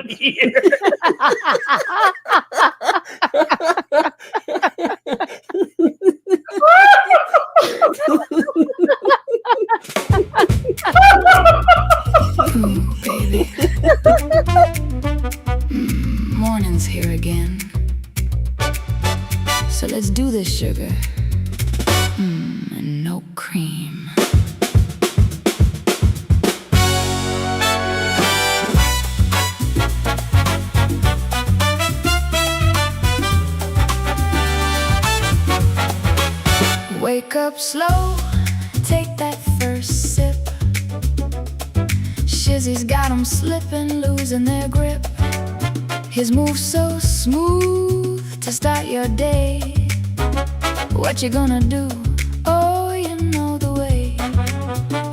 here. Baby. Morning's here again. So let's do this, sugar. And no cream. Wake up slow, take that first sip. Shizzy's got 'em slipping, losing their grip. His moves so smooth to start your day. What you gonna do? Oh, you know the way.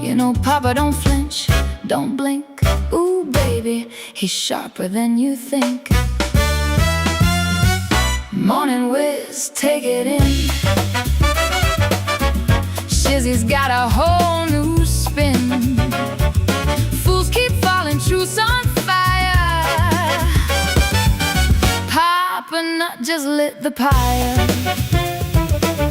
You know Papa don't flinch, don't blink. Ooh, baby, he's sharper than you think. Morning Whiz, take it in. Shizzy's got a whole new spin. Fools keep falling, truth's on fire. Papa Nut just lit the pyre.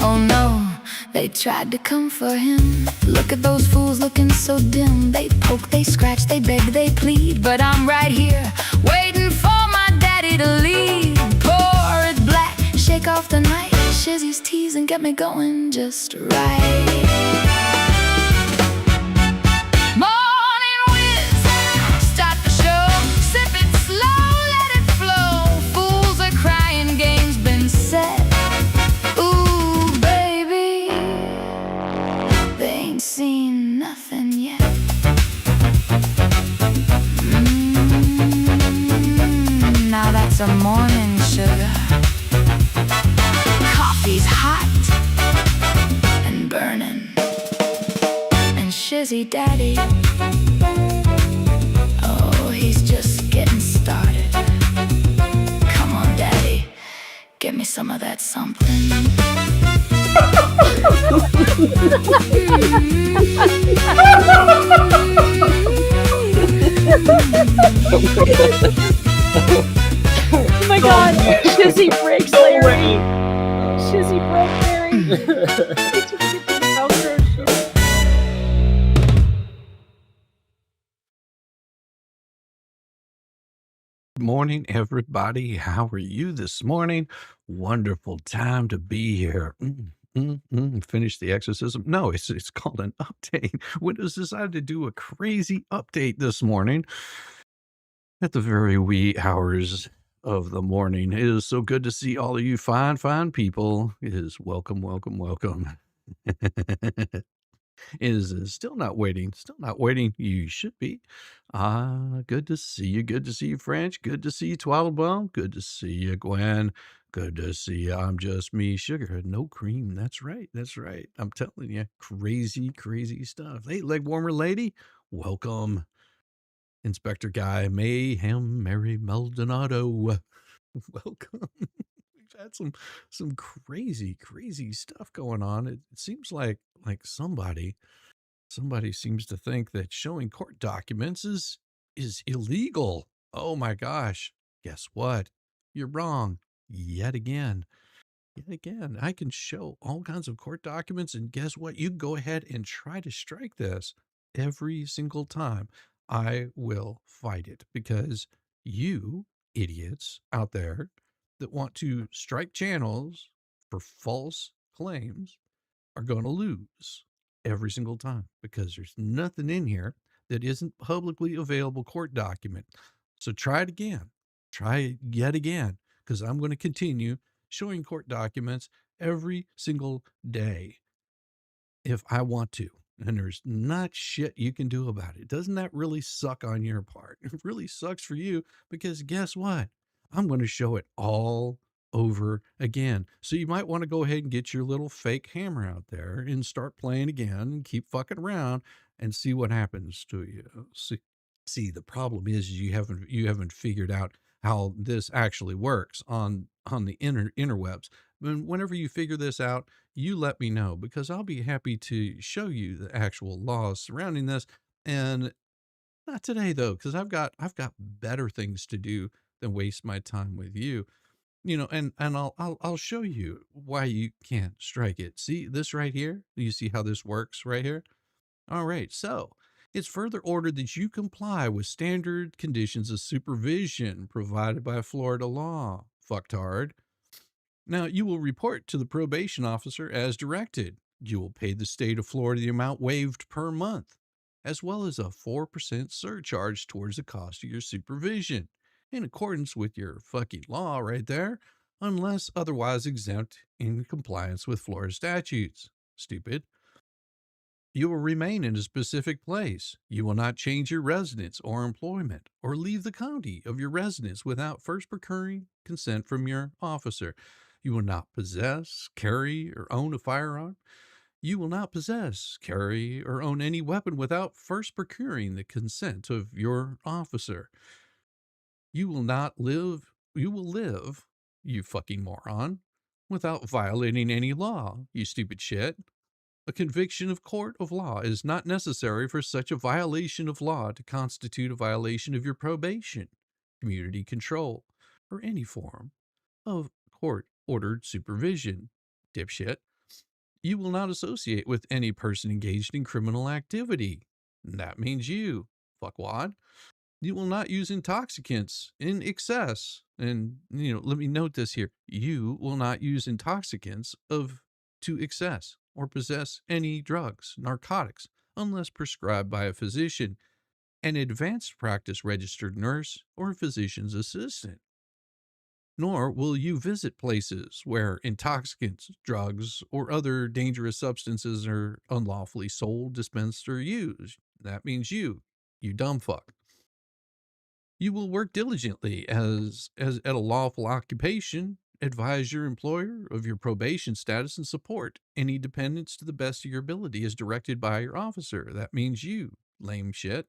Oh no, they tried to come for him. Look at those fools looking so dim. They poke, they scratch, they beg, they plead. But I'm right here, waiting for my daddy to lead. Pour it black, shake off the night. Shizzy's teasing, get me going just right. Morning Whiz, start the show. Sip it slow, let it flow. Fools are crying, game's been set. Ooh, baby, they ain't seen nothing yet. Now that's a morning sugar. Coffee's hot and burning. And Shizzy Daddy, oh, he's just getting started. Come on, Daddy, give me some of that something. Oh my God, Shizzy breaks Larry. Shizzy broke Larry. They took it to the Velcro shoe. Good morning, everybody. How are you this morning? Wonderful time to be here. Finish the exorcism. No, it's called an update. Windows decided to do a crazy update this morning at the very wee hours of the morning. It is so good to see all of you fine people. It is welcome. Is still not waiting. You should be. Good to see you, French. Good to see you, Twaddlebum. Good to see you, Gwen. Good to see you. I'm just me, sugar, no cream. That's right. I'm telling you, crazy stuff. Hey, leg warmer lady, welcome. Inspector Guy, Mayhem, Mary Maldonado, welcome. We've had some crazy stuff going on. It seems like somebody seems to think that showing court documents is illegal. Oh my gosh. Guess what? You're wrong. Yet again. I can show all kinds of court documents, and guess what? You go ahead and try to strike this every single time. I will fight it, because you idiots out there that want to strike channels for false claims are going to lose every single time, because there's nothing in here that isn't publicly available court document. So try it again. Try it yet again, because I'm going to continue showing court documents every single day if I want to. And there's not shit you can do about it. Doesn't that really suck on your part? It really sucks for you, because guess what? I'm going to show it all over again. So you might want to go ahead and get your little fake hammer out there and start playing again and keep fucking around and see what happens to you. See, the problem is you haven't figured out how this actually works on the interwebs. Whenever you figure this out, you let me know, because I'll be happy to show you the actual laws surrounding this. And Not today though, because I've got better things to do than waste my time with you. And I'll show you why you can't strike it. See this right here? You see how this works right here? All right. So it's further ordered that you comply with standard conditions of supervision provided by Florida law. Fucktard. Now, you will report to the probation officer as directed. You will pay the state of Florida the amount waived per month, as well as a 4% surcharge towards the cost of your supervision, in accordance with your fucking law right there, unless otherwise exempt in compliance with Florida statutes. Stupid. You will remain in a specific place. You will not change your residence or employment or leave the county of your residence without first procuring consent from your officer. You will not possess, carry, or own a firearm. You will not possess, carry, or own any weapon without first procuring the consent of your officer. You will live, you fucking moron, without violating any law, you stupid shit. A conviction of court of law is not necessary for such a violation of law to constitute a violation of your probation, community control, or any form of court ordered supervision. Dipshit. You will not associate with any person engaged in criminal activity. That means you, fuckwad. You will not use intoxicants in excess. And, let me note this here. You will not use intoxicants to excess or possess any drugs, narcotics, unless prescribed by a physician, an advanced practice registered nurse, or physician's assistant. Nor will you visit places where intoxicants, drugs, or other dangerous substances are unlawfully sold, dispensed, or used. That means you dumb fuck. You will work diligently as at a lawful occupation, advise your employer of your probation status, and support any dependents to the best of your ability as directed by your officer. That means you, lame shit.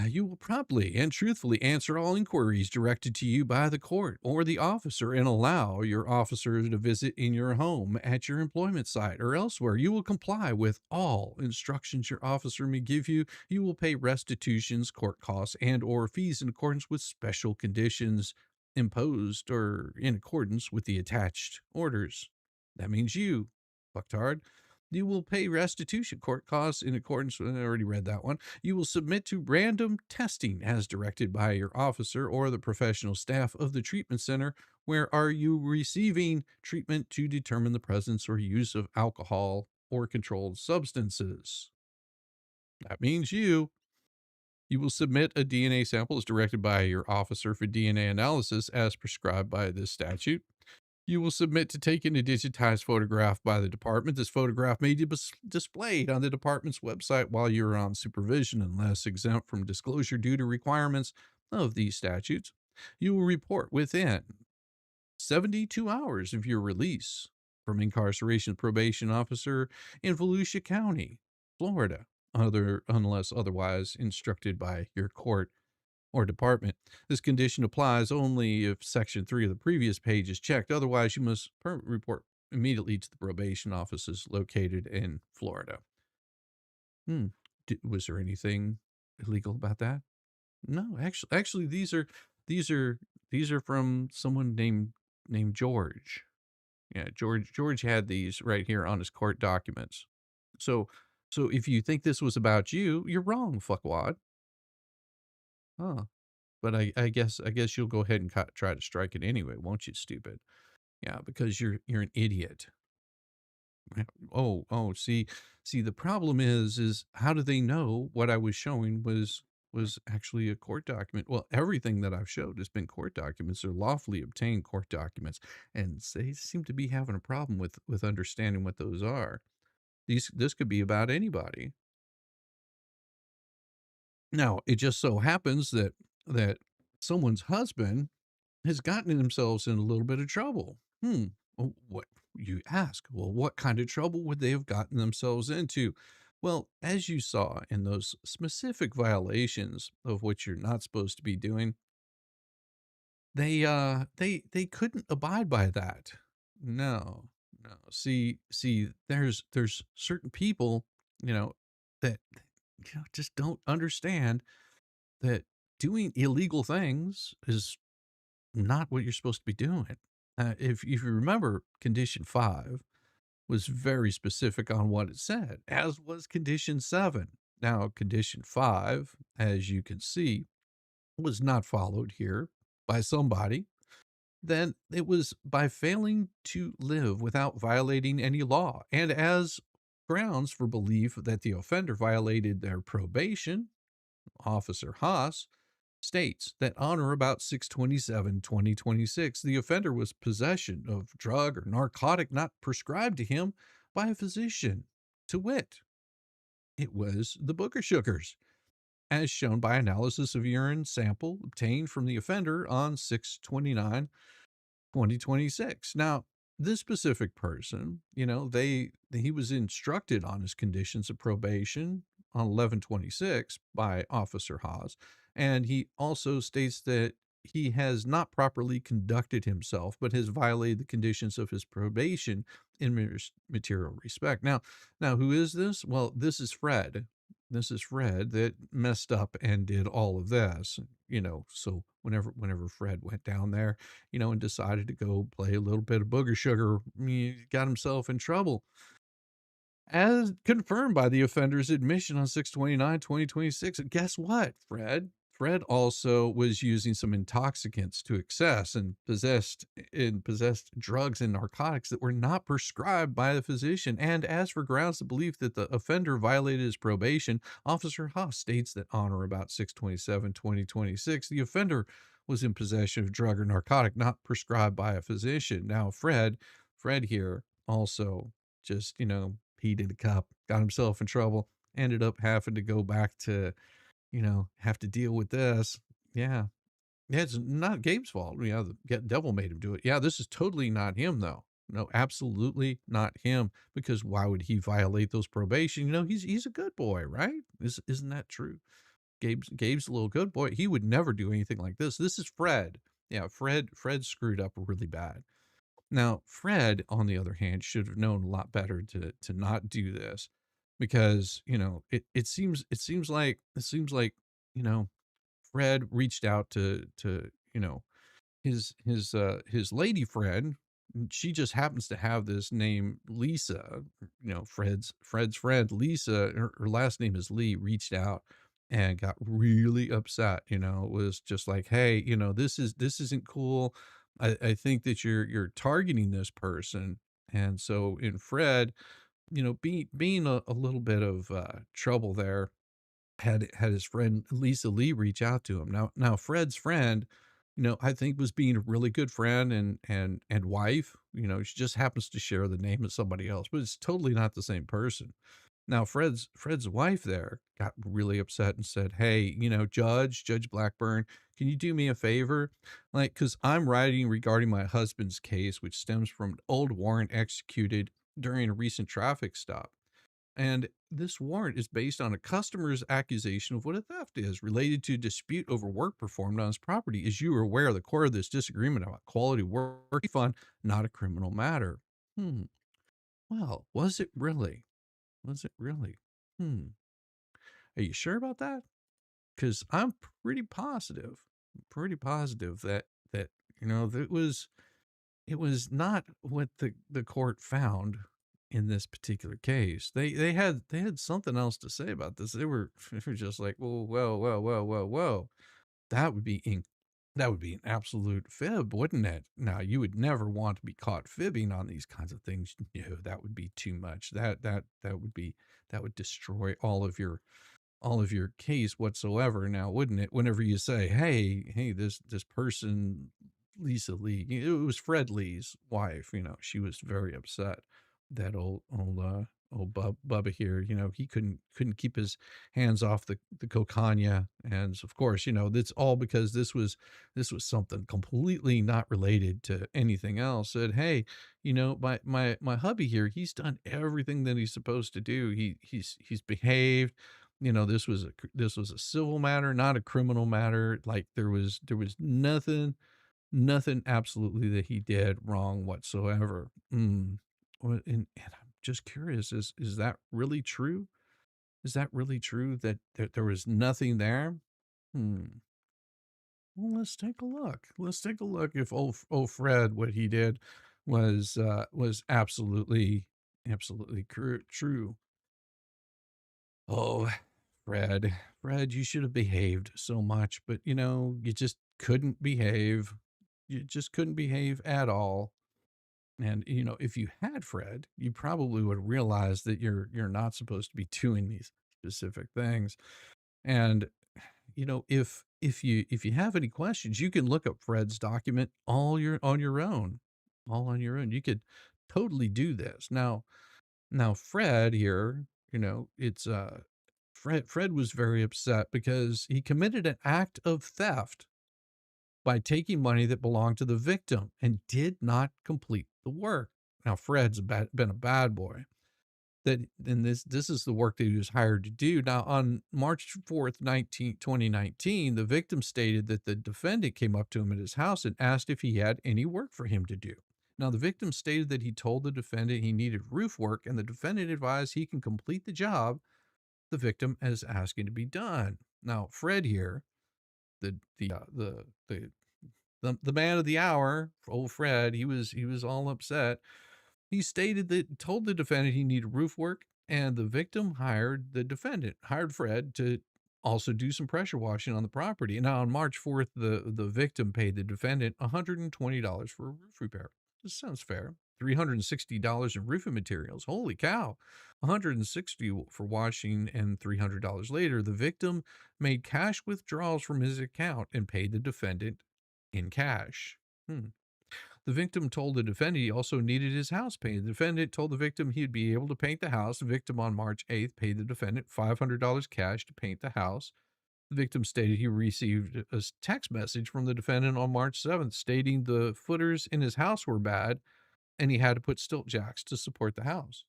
You will promptly and truthfully answer all inquiries directed to you by the court or the officer and allow your officer to visit in your home, at your employment site, or elsewhere. You will comply with all instructions your officer may give you. You will pay restitutions, court costs, and or fees in accordance with special conditions imposed or in accordance with the attached orders. That means you, fucktard. You will pay restitution, court costs in accordance with, I already read that one. You will submit to random testing as directed by your officer or the professional staff of the treatment center where are you receiving treatment to determine the presence or use of alcohol or controlled substances. That means you. You will submit a DNA sample as directed by your officer for DNA analysis as prescribed by this statute. You will submit to taking a digitized photograph by the department. This photograph may be displayed on the department's website while you're on supervision unless exempt from disclosure due to requirements of these statutes. You will report within 72 hours of your release from incarceration probation officer in Volusia County, Florida, unless otherwise instructed by your court or department. This condition applies only if Section 3 of the previous page is checked. Otherwise, you must report immediately to the probation offices located in Florida. Was there anything illegal about that? No, actually, these are from someone named George. Yeah, George had these right here on his court documents. So if you think this was about you, you're wrong, fuckwad. Huh. But I guess you'll go ahead and try to strike it anyway, won't you, stupid? Yeah, because you're an idiot. Oh, see, the problem is how do they know what I was showing was actually a court document? Well, everything that I've showed has been court documents or lawfully obtained court documents, and they seem to be having a problem with understanding what those are. This could be about anybody. Now, it just so happens that someone's husband has gotten themselves in a little bit of trouble. Well, what you ask? Well, what kind of trouble would they have gotten themselves into? Well, as you saw in those specific violations of what you're not supposed to be doing, they couldn't abide by that. No, no. See, there's certain people, that just don't understand that doing illegal things is not what you're supposed to be doing. If you remember, condition 5 was very specific on what it said, as was condition 7. Now, condition 5, as you can see, was not followed here by somebody. Then it was by failing to live without violating any law. And as grounds for belief that the offender violated their probation, Officer Haas states that on or about 6/27/2026, the offender was possession of drug or narcotic not prescribed to him by a physician. To wit, it was the booger sugars, as shown by analysis of urine sample obtained from the offender on 6/29/2026. Now, this specific person, he was instructed on his conditions of probation on 11/26 by Officer Haas, and he also states that he has not properly conducted himself, but has violated the conditions of his probation in material respect. Now, who is this? Well, this is Fred. This is Fred that messed up and did all of this. So whenever Fred went down there, and decided to go play a little bit of booger sugar, he got himself in trouble. As confirmed by the offender's admission on 6/29/2026. And guess what, Fred? Fred also was using some intoxicants to excess and possessed drugs and narcotics that were not prescribed by the physician. And as for grounds of belief that the offender violated his probation, Officer Haas states that on or about 6/27/2026, the offender was in possession of drug or narcotic not prescribed by a physician. Now, Fred here also just, peed in a cup, got himself in trouble, ended up having to go back to, have to deal with this. Yeah. Yeah, it's not Gabe's fault. The devil made him do it. Yeah, this is totally not him, though. No, absolutely not him. Because why would he violate those probation? He's a good boy, right? Isn't that true? Gabe's a little good boy. He would never do anything like this. This is Fred. Yeah, Fred screwed up really bad. Now, Fred, on the other hand, should have known a lot better to not do this because, it seems like, you know, Fred reached out to, his lady friend. She just happens to have this name Lisa, Fred's friend Lisa, her last name is Lee, reached out and got really upset. Was just like, hey, this isn't cool. I think that you're targeting this person. And so in Fred, being a little bit of trouble there, had his friend Lisa Lee reach out to him. Now Fred's friend, I think was being a really good friend and wife. She just happens to share the name of somebody else, but it's totally not the same person. Now Fred's wife there got really upset and said, "Hey, Judge Blackburn, can you do me a favor? Like, cuz I'm writing regarding my husband's case which stems from an old warrant executed during a recent traffic stop. And this warrant is based on a customer's accusation of what a theft is related to dispute over work performed on his property. As you are aware, the core of this disagreement about quality work refund, not a criminal matter." Hmm. Well, was it really? Was it really? Hmm. Are you sure about that? Because I'm pretty positive that that it was not what the court found in this particular case. They had something else to say about this. They were just like, "Whoa, whoa, whoa, whoa, whoa, whoa." That would be in, that would be an absolute fib, wouldn't it? Now, you would never want to be caught fibbing on these kinds of things. No, that would be too much. That would destroy all of your case whatsoever now, wouldn't it? Whenever you say, hey, this person, Lisa Lee, it was Fred Lee's wife, she was very upset that old Bubba here, he couldn't keep his hands off the cocaine. And of course, that's all because this was something completely not related to anything else. Said, hey, my hubby here, he's done everything that he's supposed to do. He's behaved. This was a civil matter, not a criminal matter. Like there was nothing absolutely that he did wrong whatsoever. And I'm just curious, is that really true? Is that really true that there was nothing there? Hmm. Well, let's take a look. Let's take a look if old Fred, what he did was absolutely true. Oh, Fred, you should have behaved so much, but you just couldn't behave. You just couldn't behave at all. And if you had Fred, you probably would realize that you're not supposed to be doing these specific things. And if you have any questions, you can look up Fred's document all on your own. You could totally do this. Now Fred here, it's Fred was very upset because he committed an act of theft by taking money that belonged to the victim and did not complete the work. Now Fred's been a bad boy. This is the work that he was hired to do. Now, on March 4th, 2019, the victim stated that the defendant came up to him at his house and asked if he had any work for him to do. Now, the victim stated that he told the defendant he needed roof work, and the defendant advised he can complete the job the victim is asking to be done. Now, Fred here, the man of the hour, old Fred, he was all upset. He told the defendant he needed roof work, and the victim hired Fred, to also do some pressure washing on the property. And now on March 4th, the victim paid the defendant $120 for a roof repair. This sounds fair. $360 in roofing materials. Holy cow. $160 for washing, and $300 later, the victim made cash withdrawals from his account and paid the defendant in cash. The victim told the defendant he also needed his house painted. The defendant told the victim he'd be able to paint the house. The victim on March 8th paid the defendant $500 cash to paint the house. The victim stated he received a text message from the defendant on March 7th stating the footers in his house were bad and he had to put stilt jacks to support the house.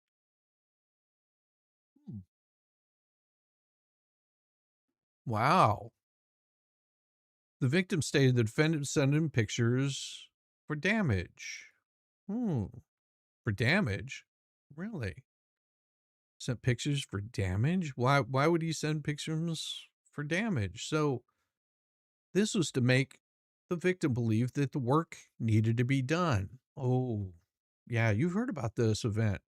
Wow. The victim stated the defendant sent him pictures for damage. For damage? Really? Sent pictures for damage? Why would he send pictures for damage? So this was to make the victim believe that the work needed to be done. Oh, yeah, you've heard about this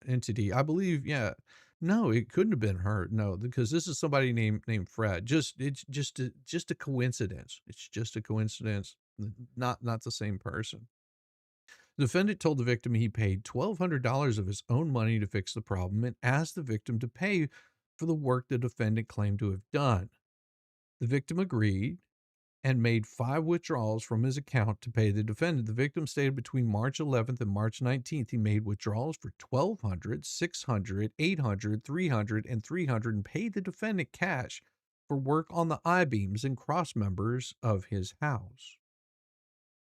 entity. I believe, yeah. No, it couldn't have been her. No, because this is somebody named Fred. It's just a coincidence. It's just a coincidence. Not the same person. The defendant told the victim he paid $1,200 of his own money to fix the problem and asked the victim to pay for the work the defendant claimed to have done. The victim agreed and made 5 withdrawals from his account to pay the defendant. The victim stated between March 11th and March 19th, he made withdrawals for $1,200, $600, $800, $300, and $300 and paid the defendant cash for work on the I-beams and cross members of his house.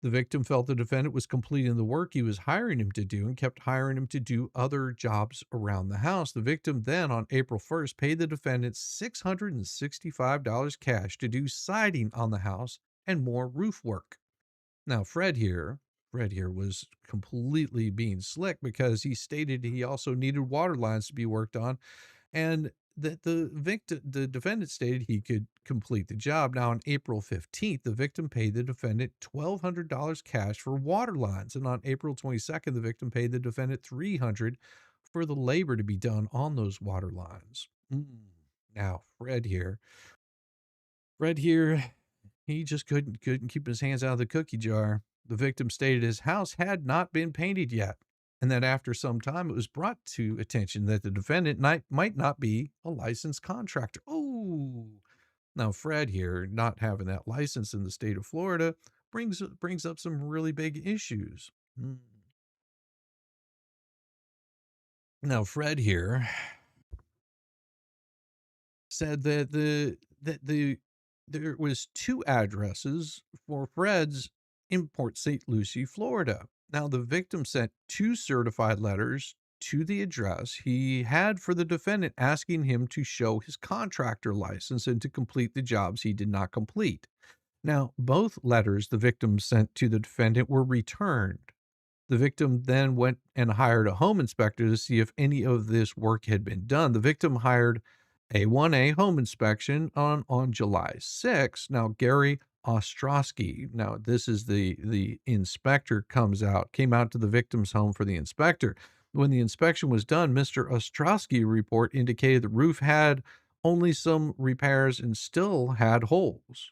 The victim felt the defendant was completing the work he was hiring him to do and kept hiring him to do other jobs around the house. The victim then, on April 1st, paid the defendant $665 cash to do siding on the house and more roof work. Now, Fred here was completely being slick because he stated he also needed water lines to be worked on, and that the defendant stated he could complete the job. Now, on April 15th, the victim paid the defendant $1,200 cash for water lines. And on April 22nd, the victim paid the defendant $300 for the labor to be done on those water lines. Now, Fred here, he just couldn't keep his hands out of the cookie jar. The victim stated his house had not been painted yet, and that after some time it was brought to attention that the defendant might not be a licensed contractor. Oh, now Fred here, not having that license in the state of Florida, brings up some really big issues. Now Fred here said that there was 2 addresses for Fred's in Port St. Lucie, Florida. Now, the victim sent 2 certified letters to the address he had for the defendant asking him to show his contractor license and to complete the jobs he did not complete. Now, both letters the victim sent to the defendant were returned. The victim then went and hired a home inspector to see if any of this work had been done. The victim hired A1A home inspection on July 6th. Now, Gary Ostrowski, now this is the inspector came out to the victim's home for the inspector. When the inspection was done, Mr. Ostrowski report indicated the roof had only some repairs and still had holes.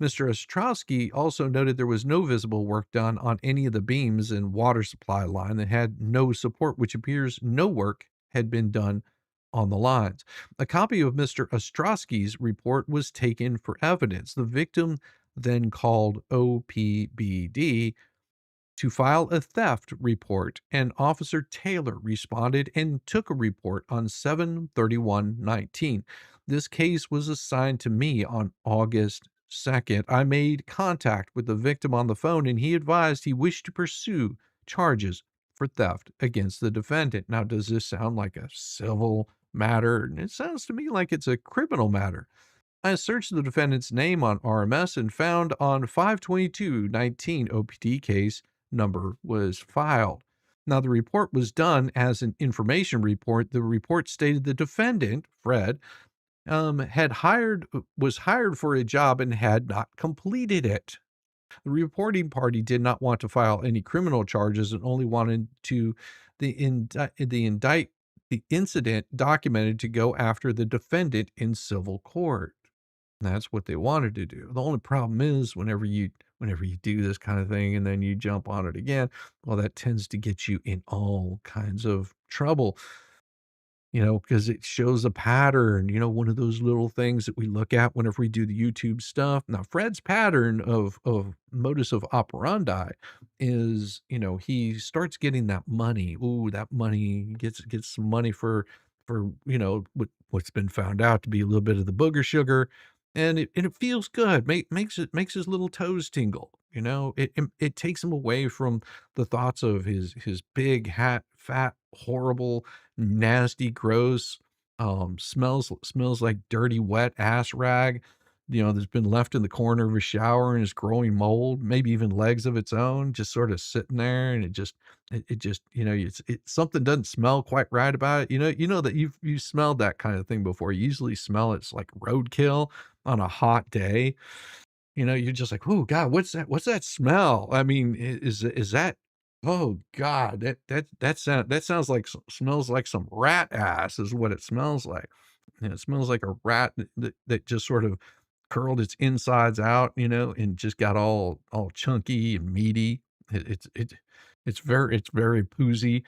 Mr. Ostrowski also noted there was no visible work done on any of the beams and water supply line that had no support, which appears no work had been done on the lines. A copy of Mr. Ostrowski's report was taken for evidence. The victim then called OPBD to file a theft report, and Officer Taylor responded and took a report on 7/31/19. This case was assigned to me on August 2nd. I made contact with the victim on the phone, and he advised he wished to pursue charges for theft against the defendant. Now, does this sound like a civil matter? It sounds to me like it's a criminal matter. I searched the defendant's name on RMS and found on 5/22/19 OPD case number was filed. Now, the report was done as an information report. The report stated the defendant, Fred, was hired for a job and had not completed it. The reporting party did not want to file any criminal charges and only wanted to the the incident documented to go after the defendant in civil court. That's what they wanted to do. The only problem is whenever you do this kind of thing and then you jump on it again, well, that tends to get you in all kinds of trouble. Because it shows a pattern, one of those little things that we look at whenever we do the YouTube stuff. Now, Fred's pattern of modus of operandi is, he starts getting that money. Ooh, that money gets some money for what's been found out to be a little bit of the booger sugar, and it feels good. Makes his little toes tingle. It takes him away from the thoughts of his big, fat, horrible, nasty, gross, smells like dirty, wet ass rag, that's been left in the corner of a shower and is growing mold, maybe even legs of its own, just sort of sitting there, and it just, something doesn't smell quite right about it. That you've smelled that kind of thing before. You usually smell it's like roadkill on a hot day. You're just like, "Oh God, what's that? What's that smell?" I mean, is that? Oh God, that sounds like smells like some rat ass is what it smells like. And it smells like a rat that just sort of curled its insides out, and just got all chunky and meaty. It's very poozy.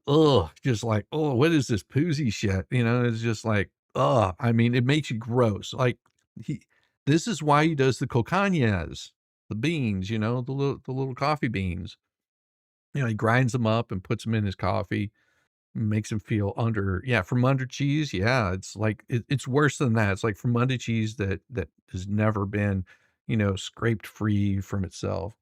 Ugh, just like, oh, what is this poozy shit? It's just like, ugh. I mean, it makes you gross. Like he this is why he does the cocañas, the beans, the little coffee beans. He grinds them up and puts them in his coffee, makes him feel from under cheese. Yeah, it's like it's worse than that. It's like from under cheese that has never been, scraped free from itself.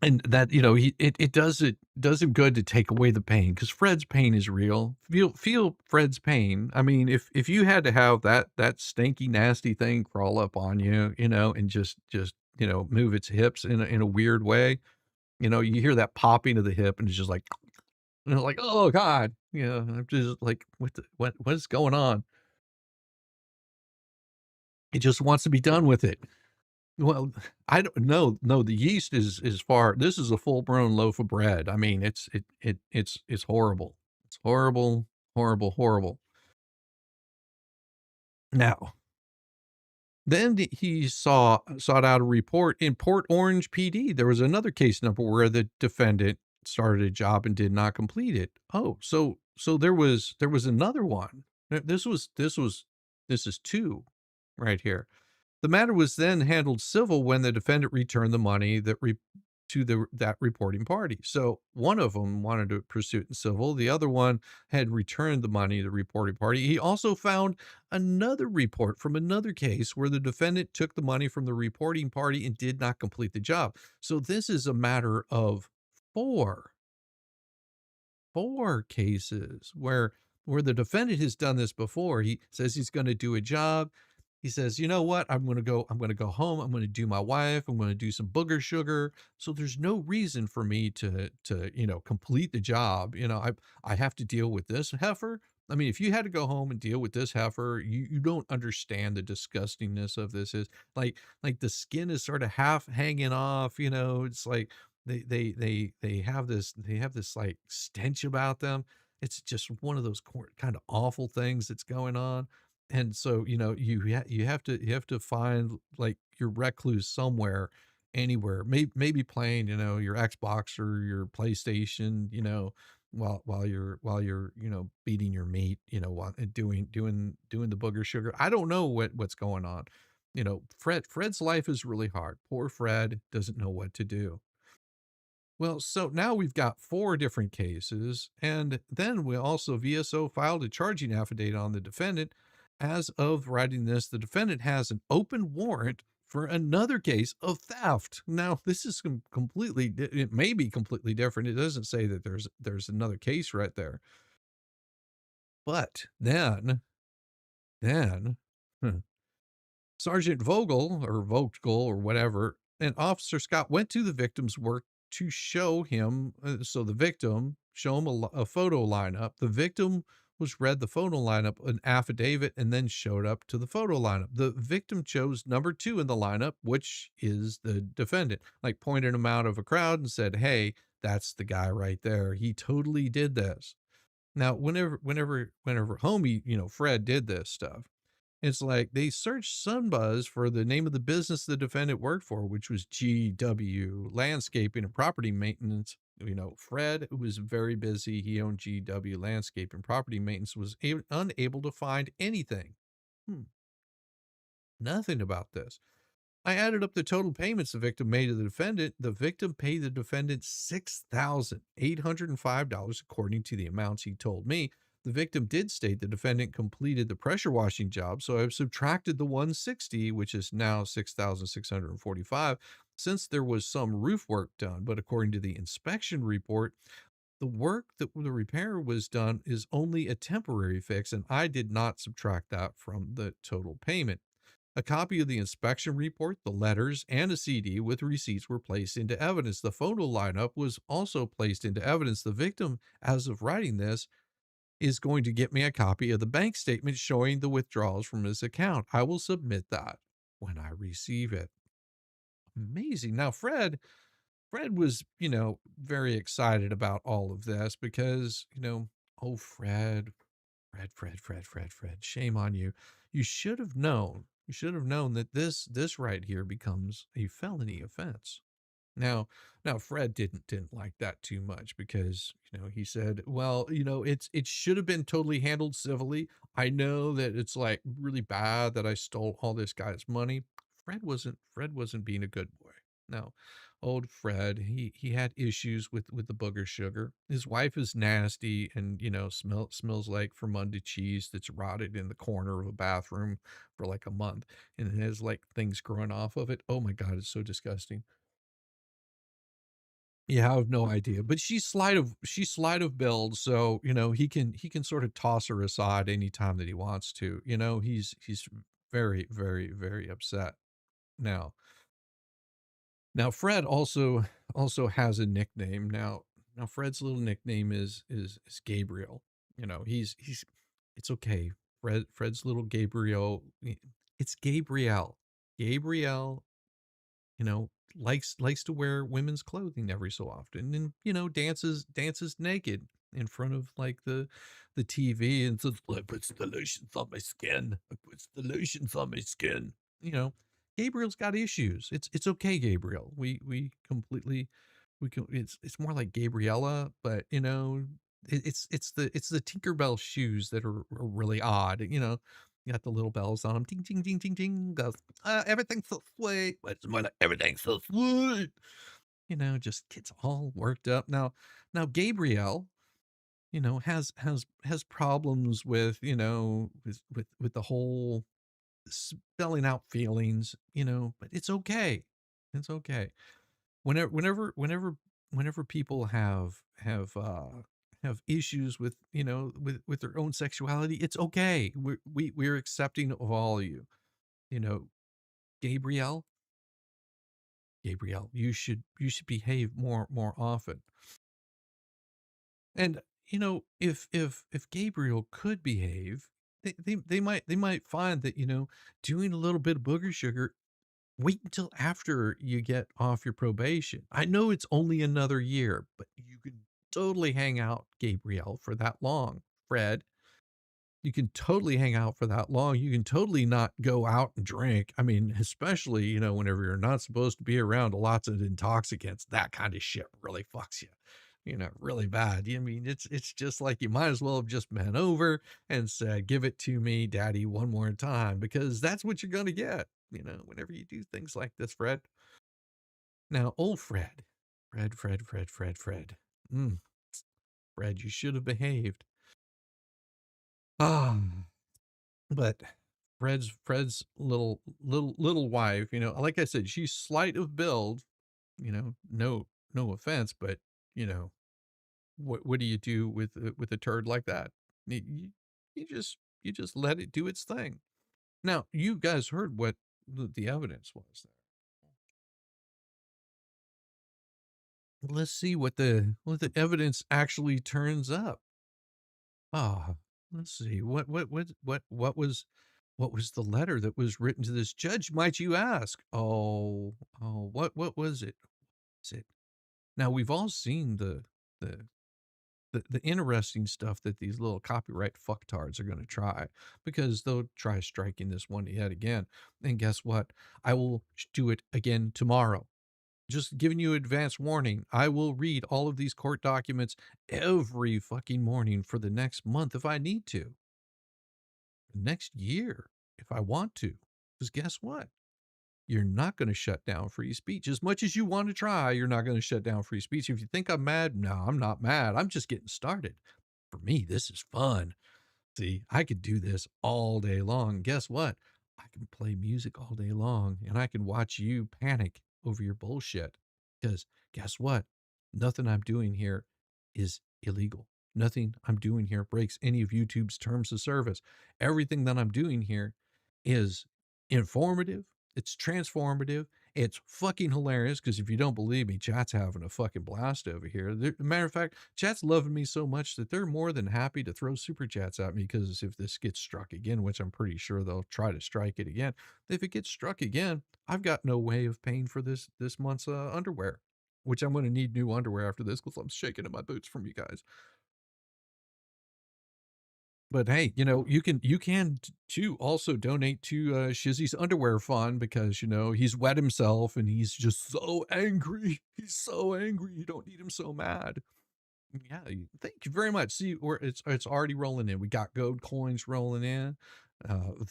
And that, it does him good to take away the pain because Fred's pain is real. Feel Fred's pain. I mean, if you had to have that stinky, nasty thing crawl up on you, and just move its hips in a weird way, you hear that popping of the hip, and it's just like, like, oh God, I'm just like, what is going on? It just wants to be done with it. Well, I don't know. No, the yeast is far this is a full-grown loaf of bread. I mean, it's horrible. It's horrible, horrible, horrible. Now, then he sought out a report in Port Orange PD. There was another case number where the defendant started a job and did not complete it. Oh, so there was another one. This is 2 right here. The matter was then handled civil when the defendant returned the money to that reporting party. So one of them wanted to pursue it in civil. The other one had returned the money to the reporting party. He also found another report from another case where the defendant took the money from the reporting party and did not complete the job. So this is a matter of 4 cases where the defendant has done this before. He says he's going to do a job. He says, "You know what? I'm going to go home. I'm going to do my wife. I'm going to do some booger sugar. So there's no reason for me to complete the job. I have to deal with this heifer I mean, if you had to go home and deal with this heifer, you don't understand the disgustingness of this. Is like the skin is sort of half hanging off, you know. It's like they have this like stench about them. It's just one of those kind of awful things that's going on. And so, you know, you have to find like your recluse somewhere, anywhere. Maybe playing, you know, your Xbox or your PlayStation, you know, while you're, you know, beating your meat, you know, while and doing the booger sugar. I don't know what's going on. You know, Fred's life is really hard. Poor Fred doesn't know what to do. Well, so now we've got 4 different cases, and then we also VSO filed a charging affidavit on the defendant. As of writing this, the defendant has an open warrant for another case of theft. Now, this is completely, it may be completely different. It doesn't say that there's another case right there. But then, hmm, Sergeant Vogel or whatever, and Officer Scott went to the victim's work to show him, so the victim, show him a photo lineup. The victim was read the photo lineup, an affidavit, and then showed up to the photo lineup. The victim chose number 2 in the lineup, which is the defendant, like pointed him out of a crowd and said, "Hey, that's the guy right there. He totally did this." Now, whenever homie, you know, Fred did this stuff, it's like they searched Sunbuzz for the name of the business the defendant worked for, which was GW Landscaping and Property Maintenance. You know, Fred was very busy. He owned GW Landscape and Property Maintenance, was unable to find anything. Hmm, nothing about this. I added up the total payments the victim made to the defendant. The victim paid the defendant $6,805 according to the amounts he told me. The victim did state the defendant completed the pressure washing job, so I've subtracted the 160, which is now 6,645, since there was some roof work done. But according to the inspection report, the work that the repair was done is only a temporary fix, and I did not subtract that from the total payment. A copy of the inspection report, the letters, and a CD with receipts were placed into evidence. The photo lineup was also placed into evidence. The victim, as of writing this, is going to get me a copy of the bank statement showing the withdrawals from his account. I will submit that when I receive it. Amazing. Now, Fred was, you know, very excited about all of this because, you know, oh, Fred, shame on you. You should have known. You should have known that this right here becomes a felony offense. Now Fred didn't like that too much because, you know, he said, "Well, you know, it should have been totally handled civilly. I know that it's like really bad that I stole all this guy's money." Fred wasn't being a good boy. No. Old Fred, he had issues with the booger sugar. His wife is nasty and, you know, smells like fermented cheese that's rotted in the corner of a bathroom for like a month and it has like things growing off of it. Oh my God, it's so disgusting. Yeah, I have no idea, but she's sleight of build, so, you know, he can sort of toss her aside anytime that he wants to, you know, he's very upset. Now now Fred also has a nickname. Now Fred's little nickname is Gabriel. You know, he's it's okay. Fred's little Gabriel, it's Gabrielle. Gabrielle, you know, likes to wear women's clothing every so often and, you know, dances naked in front of like the TV and says, "I put the lotions on my skin. I put the lotions on my skin." You know, Gabriel's got issues. It's okay, Gabriel. We completely we can it's more like Gabriella, but you know, it's the Tinkerbell shoes that are really odd, you know. You got the little bells on them. Ding, ding, ding, ding, ding. Goes, everything's so sweet. But it's more like everything's so sweet. You know, just gets all worked up. Now Gabrielle, you know, has problems with, you know, with the whole spelling out feelings, you know, but it's okay. It's okay. Whenever people have issues with, you know, with their own sexuality, it's okay. We're accepting of all of you. You know, Gabrielle, Gabrielle, you should behave more often. And if Gabriel could behave, they might find that, doing a little bit of booger sugar, wait until after you get off your probation. I know it's only another year, but you could totally hang out, Gabriel, for that long. Fred, you can totally hang out for that long. You can totally not go out and drink. I mean, especially, whenever you're not supposed to be around lots of intoxicants, that kind of shit really fucks you, really bad. I mean, it's just like you might as well have just bent over and said, "Give it to me, daddy, one more time," because that's what you're going to get, whenever you do things like this, Fred. Now, old Fred, Fred. Mm, Fred, you should have behaved. Um, But Fred's little wife, like I said, she's slight of build, no offense, but you know, what do you do with a turd like that? You just you just let it do its thing. Now, you guys heard what the evidence was there. Let's see what the evidence actually turns up. Ah, let's see. What was the letter that was written to this judge, might you ask? What was it? Was it Now we've all seen the the interesting stuff that these little copyright fucktards are going to try, because they'll try striking this one yet again. And guess what? I will do it again tomorrow. Just giving you advance warning. I will read all of these court documents every fucking morning for the next month if I need to. Next year if I want to. Because guess what? You're not going to shut down free speech. As much as you want to try, you're not going to shut down free speech. If you think I'm mad, no, I'm not mad. I'm just getting started. For me, this is fun. See, I could do this all day long. Guess what? I can play music all day long, and I can watch you panic over your bullshit. Because guess what? Nothing I'm doing here is illegal. Nothing I'm doing here breaks any of YouTube's terms of service. Everything that I'm doing here is informative. It's transformative. It's fucking hilarious, because if you don't believe me, chat's having a fucking blast over here. Matter of fact, chat's loving me so much that they're more than happy to throw super chats at me, because if this gets struck again, which I'm pretty sure they'll try to strike it again, if it gets struck again, I've got no way of paying for this month's underwear, which I'm going to need new underwear after this, because I'm shaking in my boots from you guys. But hey, you can too also donate to Shizzy's underwear fund, because he's wet himself and he's just so angry. He's so angry. You don't need him so mad. Yeah, thank you very much. See, it's already rolling in. We got gold coins rolling in.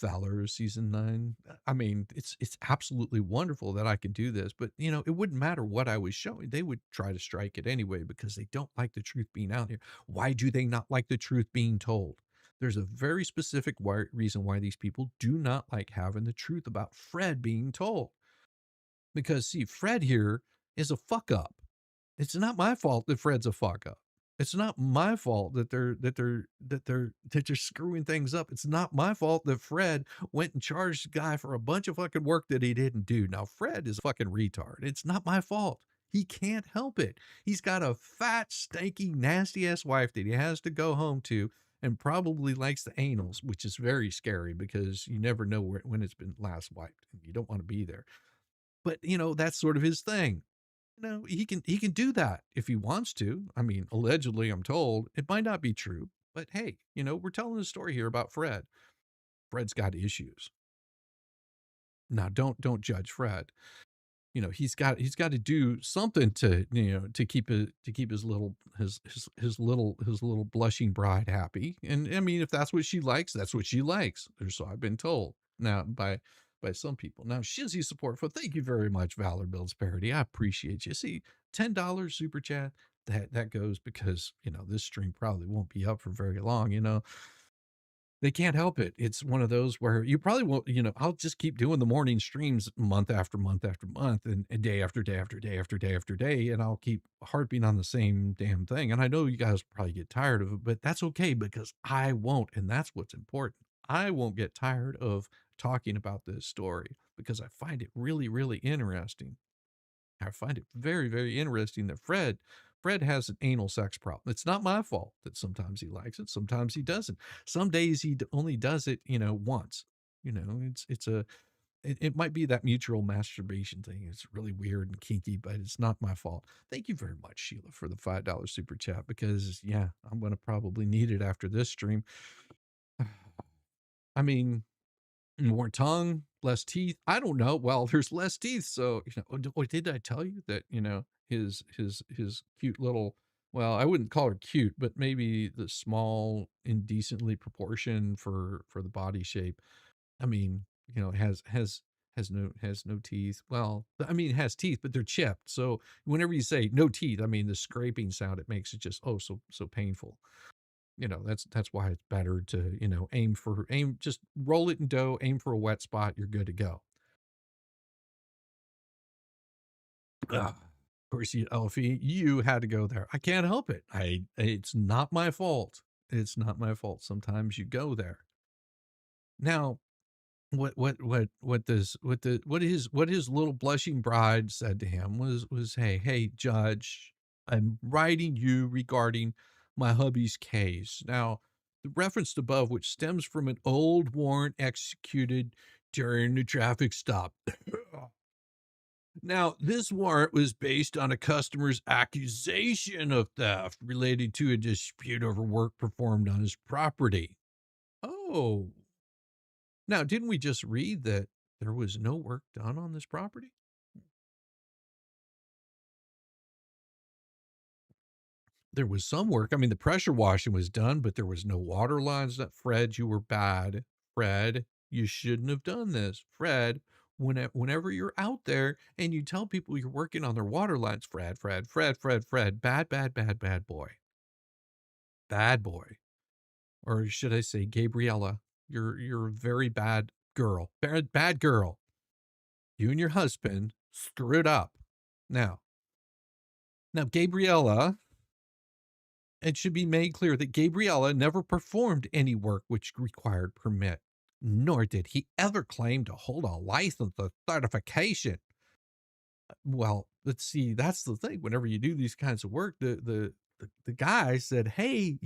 Valor season 9. I mean, it's absolutely wonderful that I can do this, but it wouldn't matter what I was showing. They would try to strike it anyway, because they don't like the truth being out here. Why do they not like the truth being told? There's a very specific reason why these people do not like having the truth about Fred being told. Because see, Fred here is a fuck up. It's not my fault that Fred's a fuck up. It's not my fault that they're screwing things up. It's not my fault that Fred went and charged the guy for a bunch of fucking work that he didn't do. Now, Fred is a fucking retard. It's not my fault. He can't help it. He's got a fat, stanky, nasty ass wife that he has to go home to, and probably likes the anals, which is very scary, because you never know when it's been last wiped, and you don't want to be there. But that's sort of his thing. He can do that if he wants to. I mean, allegedly, I'm told it might not be true, but hey, we're telling a story here about Fred. Fred's got issues. Now, don't judge Fred. He's got to do something to keep his little blushing bride happy. And I mean, if that's what she likes, that's what she likes. Or so I've been told now by some people. Now, Shizzy support for, thank you very much, Valor Builds Parody. I appreciate you. See, $10 super chat. That goes because this stream probably won't be up for very long. They can't help it. It's one of those where you probably won't, I'll just keep doing the morning streams month after month after month, and day after day after day after day after day, and I'll keep harping on the same damn thing. And I know you guys probably get tired of it, but that's okay, because I won't, and that's what's important. I won't get tired of talking about this story, because I find it really, really interesting. I find it very, very interesting that Fred Fred has an anal sex problem. It's not my fault that sometimes he likes it, sometimes he doesn't. Some days he only does it, once. It might be that mutual masturbation thing. It's really weird and kinky, but it's not my fault. Thank you very much, Sheila, for the $5 super chat, because yeah, I'm going to probably need it after this stream. I mean, more tongue, less teeth. I don't know. Well, there's less teeth, so did I tell you that his cute little, well, I wouldn't call her cute, but maybe the small, indecently proportioned for the body shape. I mean, has no teeth. Well, I mean, it has teeth, but they're chipped. So whenever you say no teeth, I mean the scraping sound it makes, it just so painful. That's why it's better to just roll it in dough, aim for a wet spot, you're good to go. Of course, Elfie, you had to go there. I can't help it. It's not my fault. It's not my fault. Sometimes you go there. Now, what his little blushing bride said to him was, hey judge, I'm writing you regarding my hubby's case. Now, the reference above, which stems from an old warrant executed during the traffic stop. Now, this warrant was based on a customer's accusation of theft related to a dispute over work performed on his property. Oh, now, didn't we just read that there was no work done on this property? There was some work. I mean, the pressure washing was done, but there was no water lines. Fred, you were bad. Fred, you shouldn't have done this. Fred, whenever you're out there and you tell people you're working on their water lines, Fred, bad, bad, bad, bad boy. Bad boy. Or should I say, Gabriella, you're a very bad girl. Bad girl. You and your husband screwed up. Now, Gabriella, it should be made clear that Gabriella never performed any work which required permit, nor did he ever claim to hold a license or certification. Well, let's see, that's the thing. Whenever you do these kinds of work, the guy said, hey,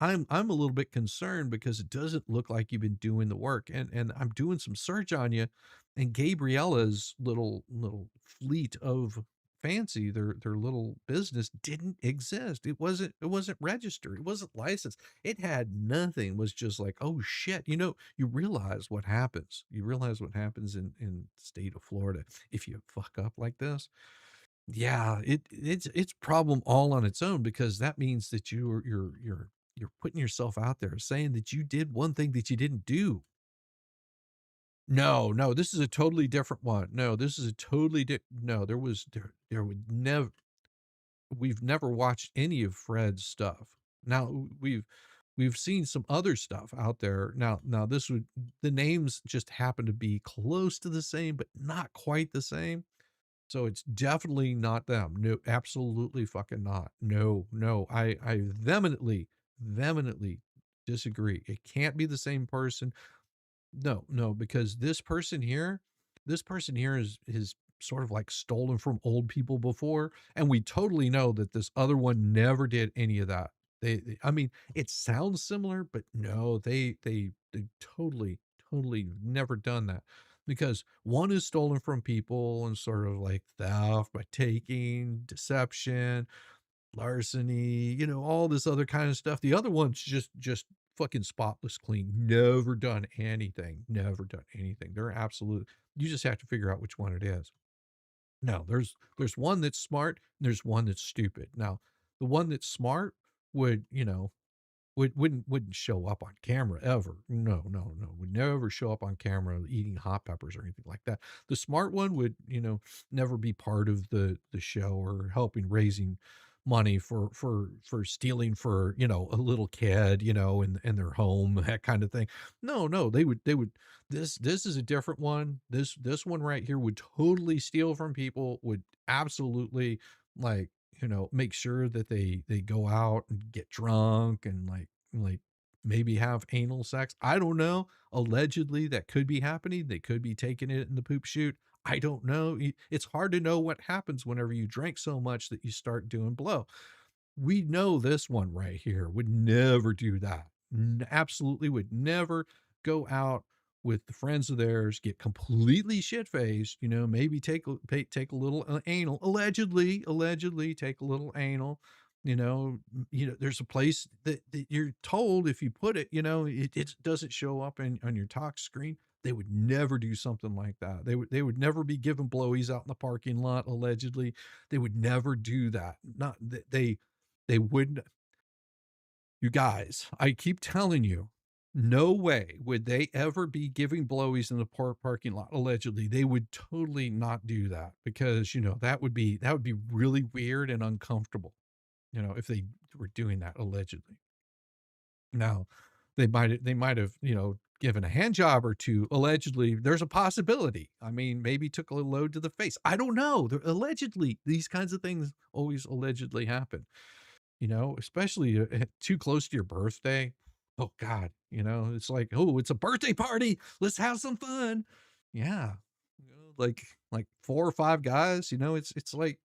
I'm a little bit concerned because it doesn't look like you've been doing the work, and I'm doing some search on you, and Gabriella's little fleet of fancy, their little business didn't exist. It wasn't registered. It wasn't licensed. It had nothing. It was just like, oh shit. You realize what happens. You realize what happens in the state of Florida if you fuck up like this. Yeah, it's problem all on its own, because that means that you're putting yourself out there saying that you did one thing that you didn't do. No, this is a totally different one. No, this is a totally no, there would never, we've never watched any of Fred's stuff. Now we've seen some other stuff out there. Now the names just happen to be close to the same, but not quite the same. So it's definitely not them. No, absolutely fucking not. No, I vehemently disagree. It can't be the same person. No, because this person here is sort of like stolen from old people before, and we totally know that this other one never did any of that. I mean, it sounds similar, but no, they totally never done that, because one is stolen from people and sort of like theft by taking, deception, larceny, all this other kind of stuff. The other one's just fucking spotless clean. Never done anything. Never done anything. They're absolute. You just have to figure out which one it is. Now, there's one that's smart, and there's one that's stupid. Now, the one that's smart would, wouldn't show up on camera ever. No, would never show up on camera eating hot peppers or anything like that. The smart one would, never be part of the show or helping raising money for stealing for, a little kid, in their home, that kind of thing. No, they would this is a different one. This one right here would totally steal from people, would absolutely, like, make sure that they go out and get drunk and like maybe have anal sex. I don't know. Allegedly, that could be happening. They could be taking it in the poop chute. I don't know. It's hard to know what happens whenever you drink so much that you start doing blow. We know this one right here would never do that. Absolutely would never go out with the friends of theirs, get completely shit faced, maybe take a little anal, allegedly take a little anal. There's a place that you're told if you put it, it doesn't show up on your talk screen. They would never do something like that. They would never be giving blowies out in the parking lot, allegedly. They would never do that. Not they wouldn't. You guys, I keep telling you, no way would they ever be giving blowies in the parking lot, allegedly. They would totally not do that because, that would be really weird and uncomfortable, if they were doing that allegedly. Now, they might have, given a hand job or two, allegedly. There's a possibility. I mean, maybe took a little load to the face. I don't know. Allegedly, these kinds of things always allegedly happen. Especially too close to your birthday. Oh God, it's like, oh, it's a birthday party. Let's have some fun. Yeah. Like 4 or 5 guys, it's like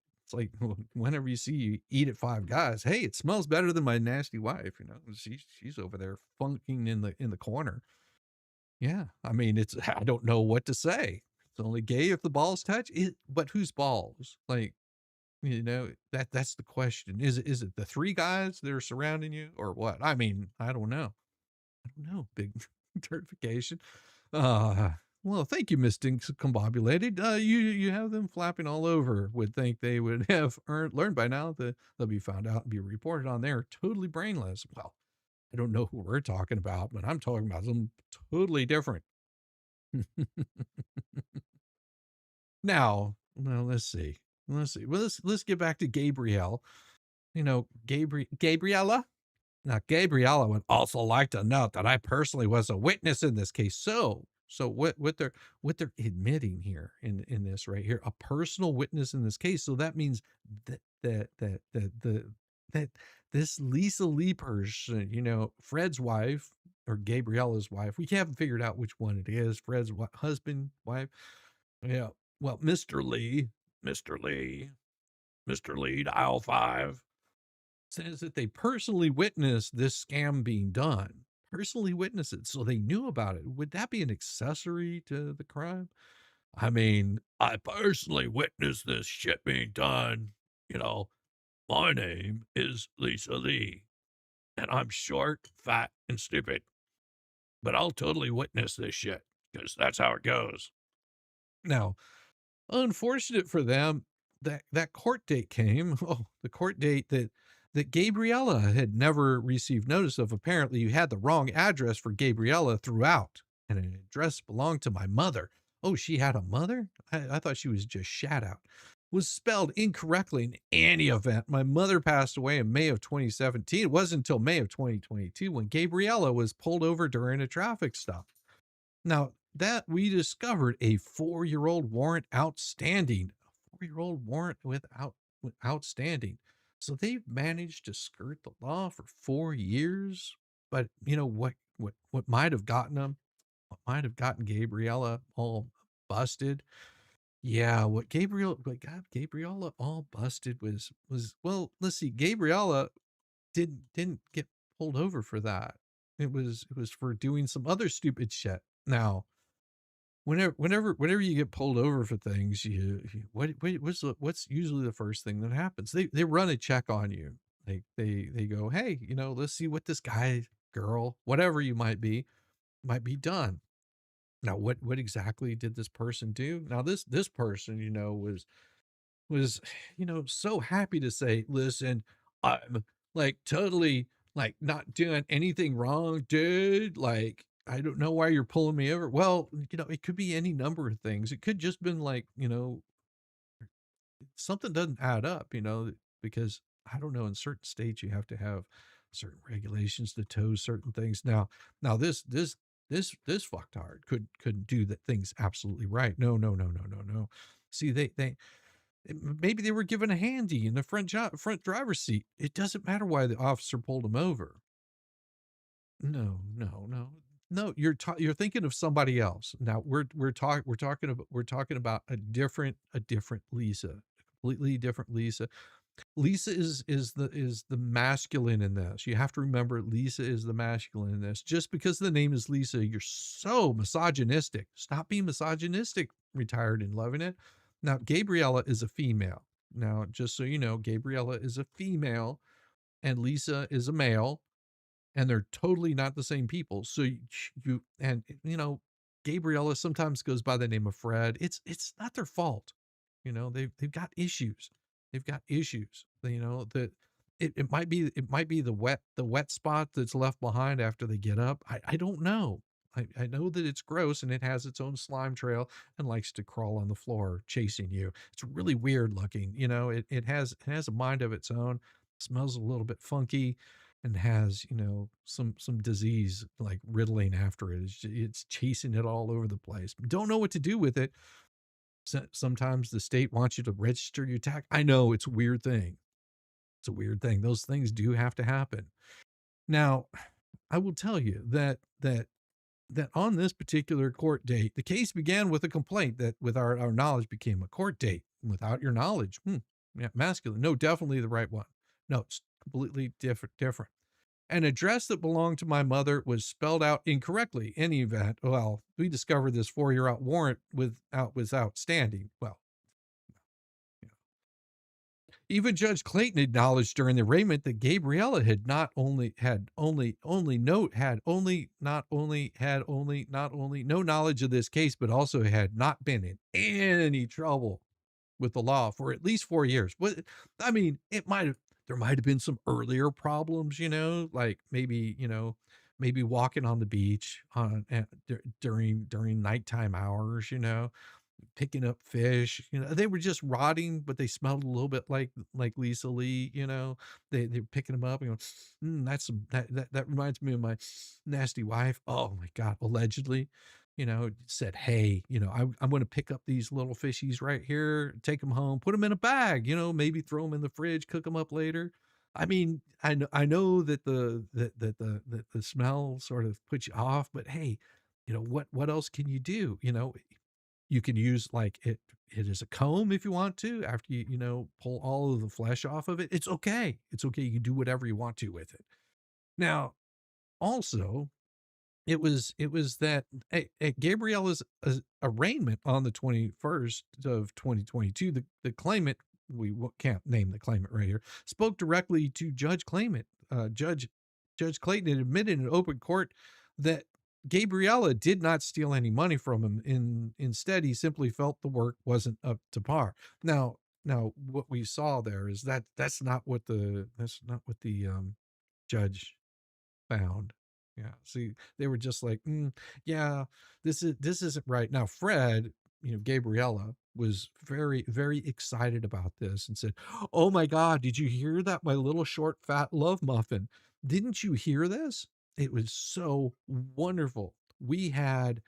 whenever you see you eat at Five Guys, hey, it smells better than my nasty wife, she's over there funking in the corner. Yeah. I mean, I don't know what to say. It's only gay if the balls touch it, but whose balls? Like, that's the question. Is it the 3 guys that are surrounding you or what? I mean, I don't know. I don't know. Big certification. Uh, well, thank you, Miss Discombobulated. You have them flapping all over. Would think they would have learned by now that they'll be found out and be reported on. They're totally brainless. Well, I don't know who we're talking about, but I'm talking about something totally different. Now, well, let's see. Well, let's get back to Gabrielle. Gabriella. Now, Gabriella would also like to note that I personally was a witness in this case. So what they're admitting here in this right here, a personal witness in this case. So that means that this Lisa Lee person, Fred's wife or Gabriella's wife, we haven't figured out which one it is. Fred's husband, wife. Yeah. Well, Mr. Lee, Mr. Lee, dial 5, says that they personally witnessed this scam being done. Personally witnessed it, so they knew about it. Would that be an accessory to the crime? I mean, I personally witnessed this shit being done. You know, my name is Lisa Lee, and I'm short, fat, and stupid. But I'll totally witness this shit because that's how it goes. Now, unfortunate for them, that court date came. Oh, the court date that Gabriella had never received notice of. Apparently, you had the wrong address for Gabriella throughout, and an address belonged to my mother. Oh, she had a mother? I thought she was just shat out. Was spelled incorrectly in any event. My mother passed away in May of 2017. It wasn't until May of 2022 when Gabriella was pulled over during a traffic stop. Now, that we discovered a 4-year-old warrant outstanding. A 4-year-old warrant outstanding. So they've managed to skirt the law for 4 years. But you know what might have gotten them? What might have gotten Gabriella all busted? Yeah, what got Gabriella all busted was well, let's see, Gabriella didn't get pulled over for that. It was for doing some other stupid shit. Now, whenever you get pulled over for things, what's usually the first thing that happens? They run a check on you. They go, hey, let's see what this guy, girl, whatever you might be done. Now, what exactly did this person do? Now, this person, was so happy to say, listen, I'm like totally like not doing anything wrong, dude. Like, I don't know why you're pulling me over. Well, it could be any number of things. It could just been like, something doesn't add up, because I don't know, in certain states you have to have certain regulations to tow certain things. Now this fucktard couldn't do the things absolutely right. No, no, no, no, no, no. See, maybe they were given a handy in the front driver's seat. It doesn't matter why the officer pulled him over. No, no, no, no, you're thinking of somebody else. Now we're talking about a different Lisa, a completely different Lisa. Lisa is the masculine in this. You have to remember Lisa is the masculine in this. Just because the name is Lisa, you're so misogynistic. Stop being misogynistic, retired and loving it. Now, Gabriella is a female. Now, just so you know, Gabriella is a female and Lisa is a male, and they're totally not the same people. So Gabriella sometimes goes by the name of Fred. It's not their fault. They've got issues. They've got issues. That it might be the wet spot that's left behind after they get up. I don't know. I know that it's gross and it has its own slime trail and likes to crawl on the floor chasing you. It's really weird looking. It has a mind of its own. Smells a little bit funky and has some disease like riddling after it. It's chasing it all over the place. Don't know what to do with it. Sometimes the state wants you to register your tax. I know it's a weird thing. It's a weird thing. Those things do have to happen. Now, I will tell you that on this particular court date, the case began with a complaint that, with our knowledge, became a court date. Without your knowledge, yeah, masculine. No, definitely the right one. No, it's completely different. An address that belonged to my mother was spelled out incorrectly. In any event, well, we discovered this 4-year-old warrant was outstanding. Well, you know. Even Judge Clayton acknowledged during the arraignment that Gabriella had not only no knowledge of this case, but also had not been in any trouble with the law for at least 4 years. I mean, there might have been some earlier problems, like maybe walking on the beach during nighttime hours, picking up fish. They were just rotting, but they smelled a little bit like Lisa Lee. They're picking them up and going, that reminds me of my nasty wife. Oh my God, allegedly. Said, hey, I'm going to pick up these little fishies right here, take them home, put them in a bag, maybe throw them in the fridge, cook them up later. I mean, I know that the smell sort of puts you off, but hey, what else can you do? You can use like it as a comb if you want to, after you pull all of the flesh off of it. It's okay. It's okay. You can do whatever you want to with it. Now, also, it was that at Gabriella's arraignment on the 21st of 2022, the claimant, can't name the claimant right here, spoke directly to Judge Claimant. Judge Clayton had admitted in open court that Gabriella did not steal any money from him. Instead, he simply felt the work wasn't up to par. Now, what we saw there is that's not what the judge found. Yeah. See, they were just like, yeah, this isn't right. Now, Fred, Gabriella was very, very excited about this and said, oh my God, did you hear that? My little short, fat love muffin. Didn't you hear this? It was so wonderful. We had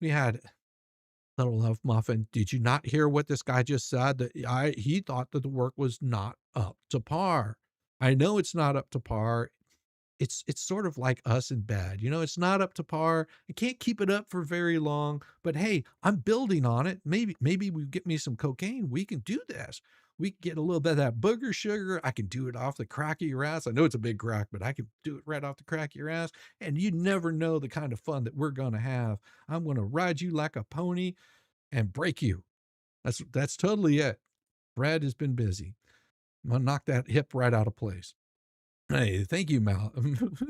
little love muffin. Did you not hear what this guy just said? That he thought that the work was not up to par. I know it's not up to par. It's sort of like us in bed. It's not up to par. I can't keep it up for very long, but hey, I'm building on it. Maybe we get me some cocaine. We can do this. We can get a little bit of that booger sugar. I can do it off the crack of your ass. I know it's a big crack, but I can do it right off the crack of your ass. And you never know the kind of fun that we're going to have. I'm going to ride you like a pony and break you. That's totally it. Brad has been busy. I'm going to knock that hip right out of place. Hey, thank you, Mal.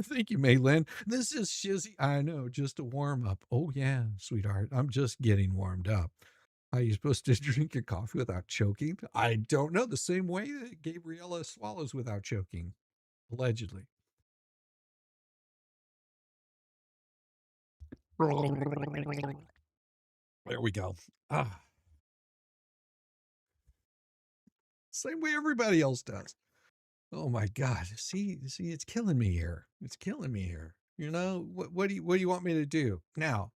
Thank you, Maylin. This is Shizzy. I know, just a warm up. Oh, yeah, sweetheart. I'm just getting warmed up. Are you supposed to drink your coffee without choking? I don't know. The same way that Gabriella swallows without choking, allegedly. There we go. Same way everybody else does. Oh my God. See, it's killing me here. It's killing me here. What do you want me to do? Now,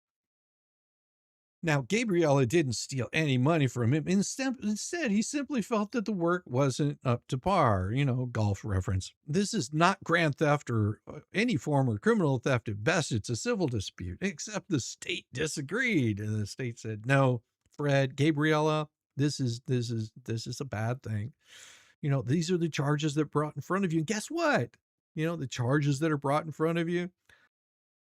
Now, Gabriella didn't steal any money from him. Instead, he simply felt that the work wasn't up to par. Golf reference. This is not grand theft or any form of criminal theft. At best, it's a civil dispute, except the state disagreed. And the state said, no, Fred, Gabriella, this is a bad thing. These are the charges that are brought in front of you. And guess what? The charges that are brought in front of you,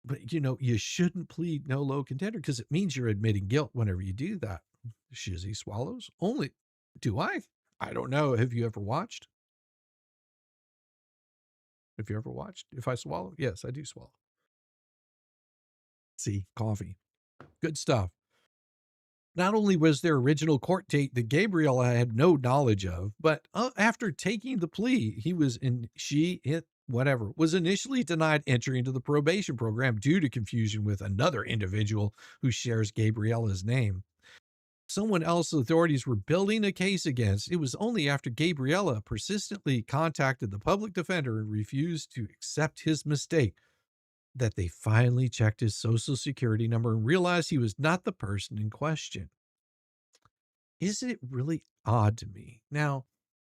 but you shouldn't plead no low contender because it means you're admitting guilt whenever you do that. Shizzy swallows. Only, do I? I don't know. Have you ever watched? Have you ever watched If I Swallow? Yes, I do swallow. See, coffee. Good stuff. Not only was their original court date that Gabriella had no knowledge of, but after taking the plea, was initially denied entry into the probation program due to confusion with another individual who shares Gabriella's name. Someone else authorities were building a case against. It was only after Gabriella persistently contacted the public defender and refused to accept his mistake that they finally checked his social security number and realized he was not the person in question. Isn't it really odd to me? Now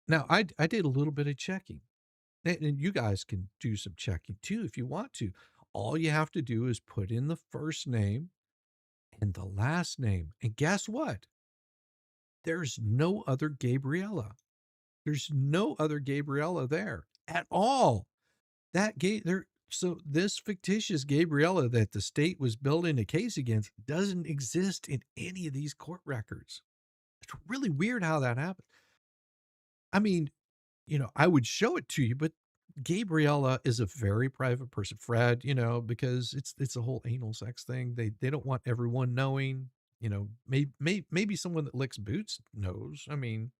I did a little bit of checking, and you guys can do some checking too if you want to. All you have to do is put in the first name and the last name, and guess what? There's no other Gabriella. There's no other Gabriella there at all. So this fictitious Gabriella that the state was building a case against doesn't exist in any of these court records. It's really weird how that happened. I mean, I would show it to you, but Gabriella is a very private person. Fred, because it's a whole anal sex thing. They don't want everyone knowing. Maybe someone that licks boots knows. I mean,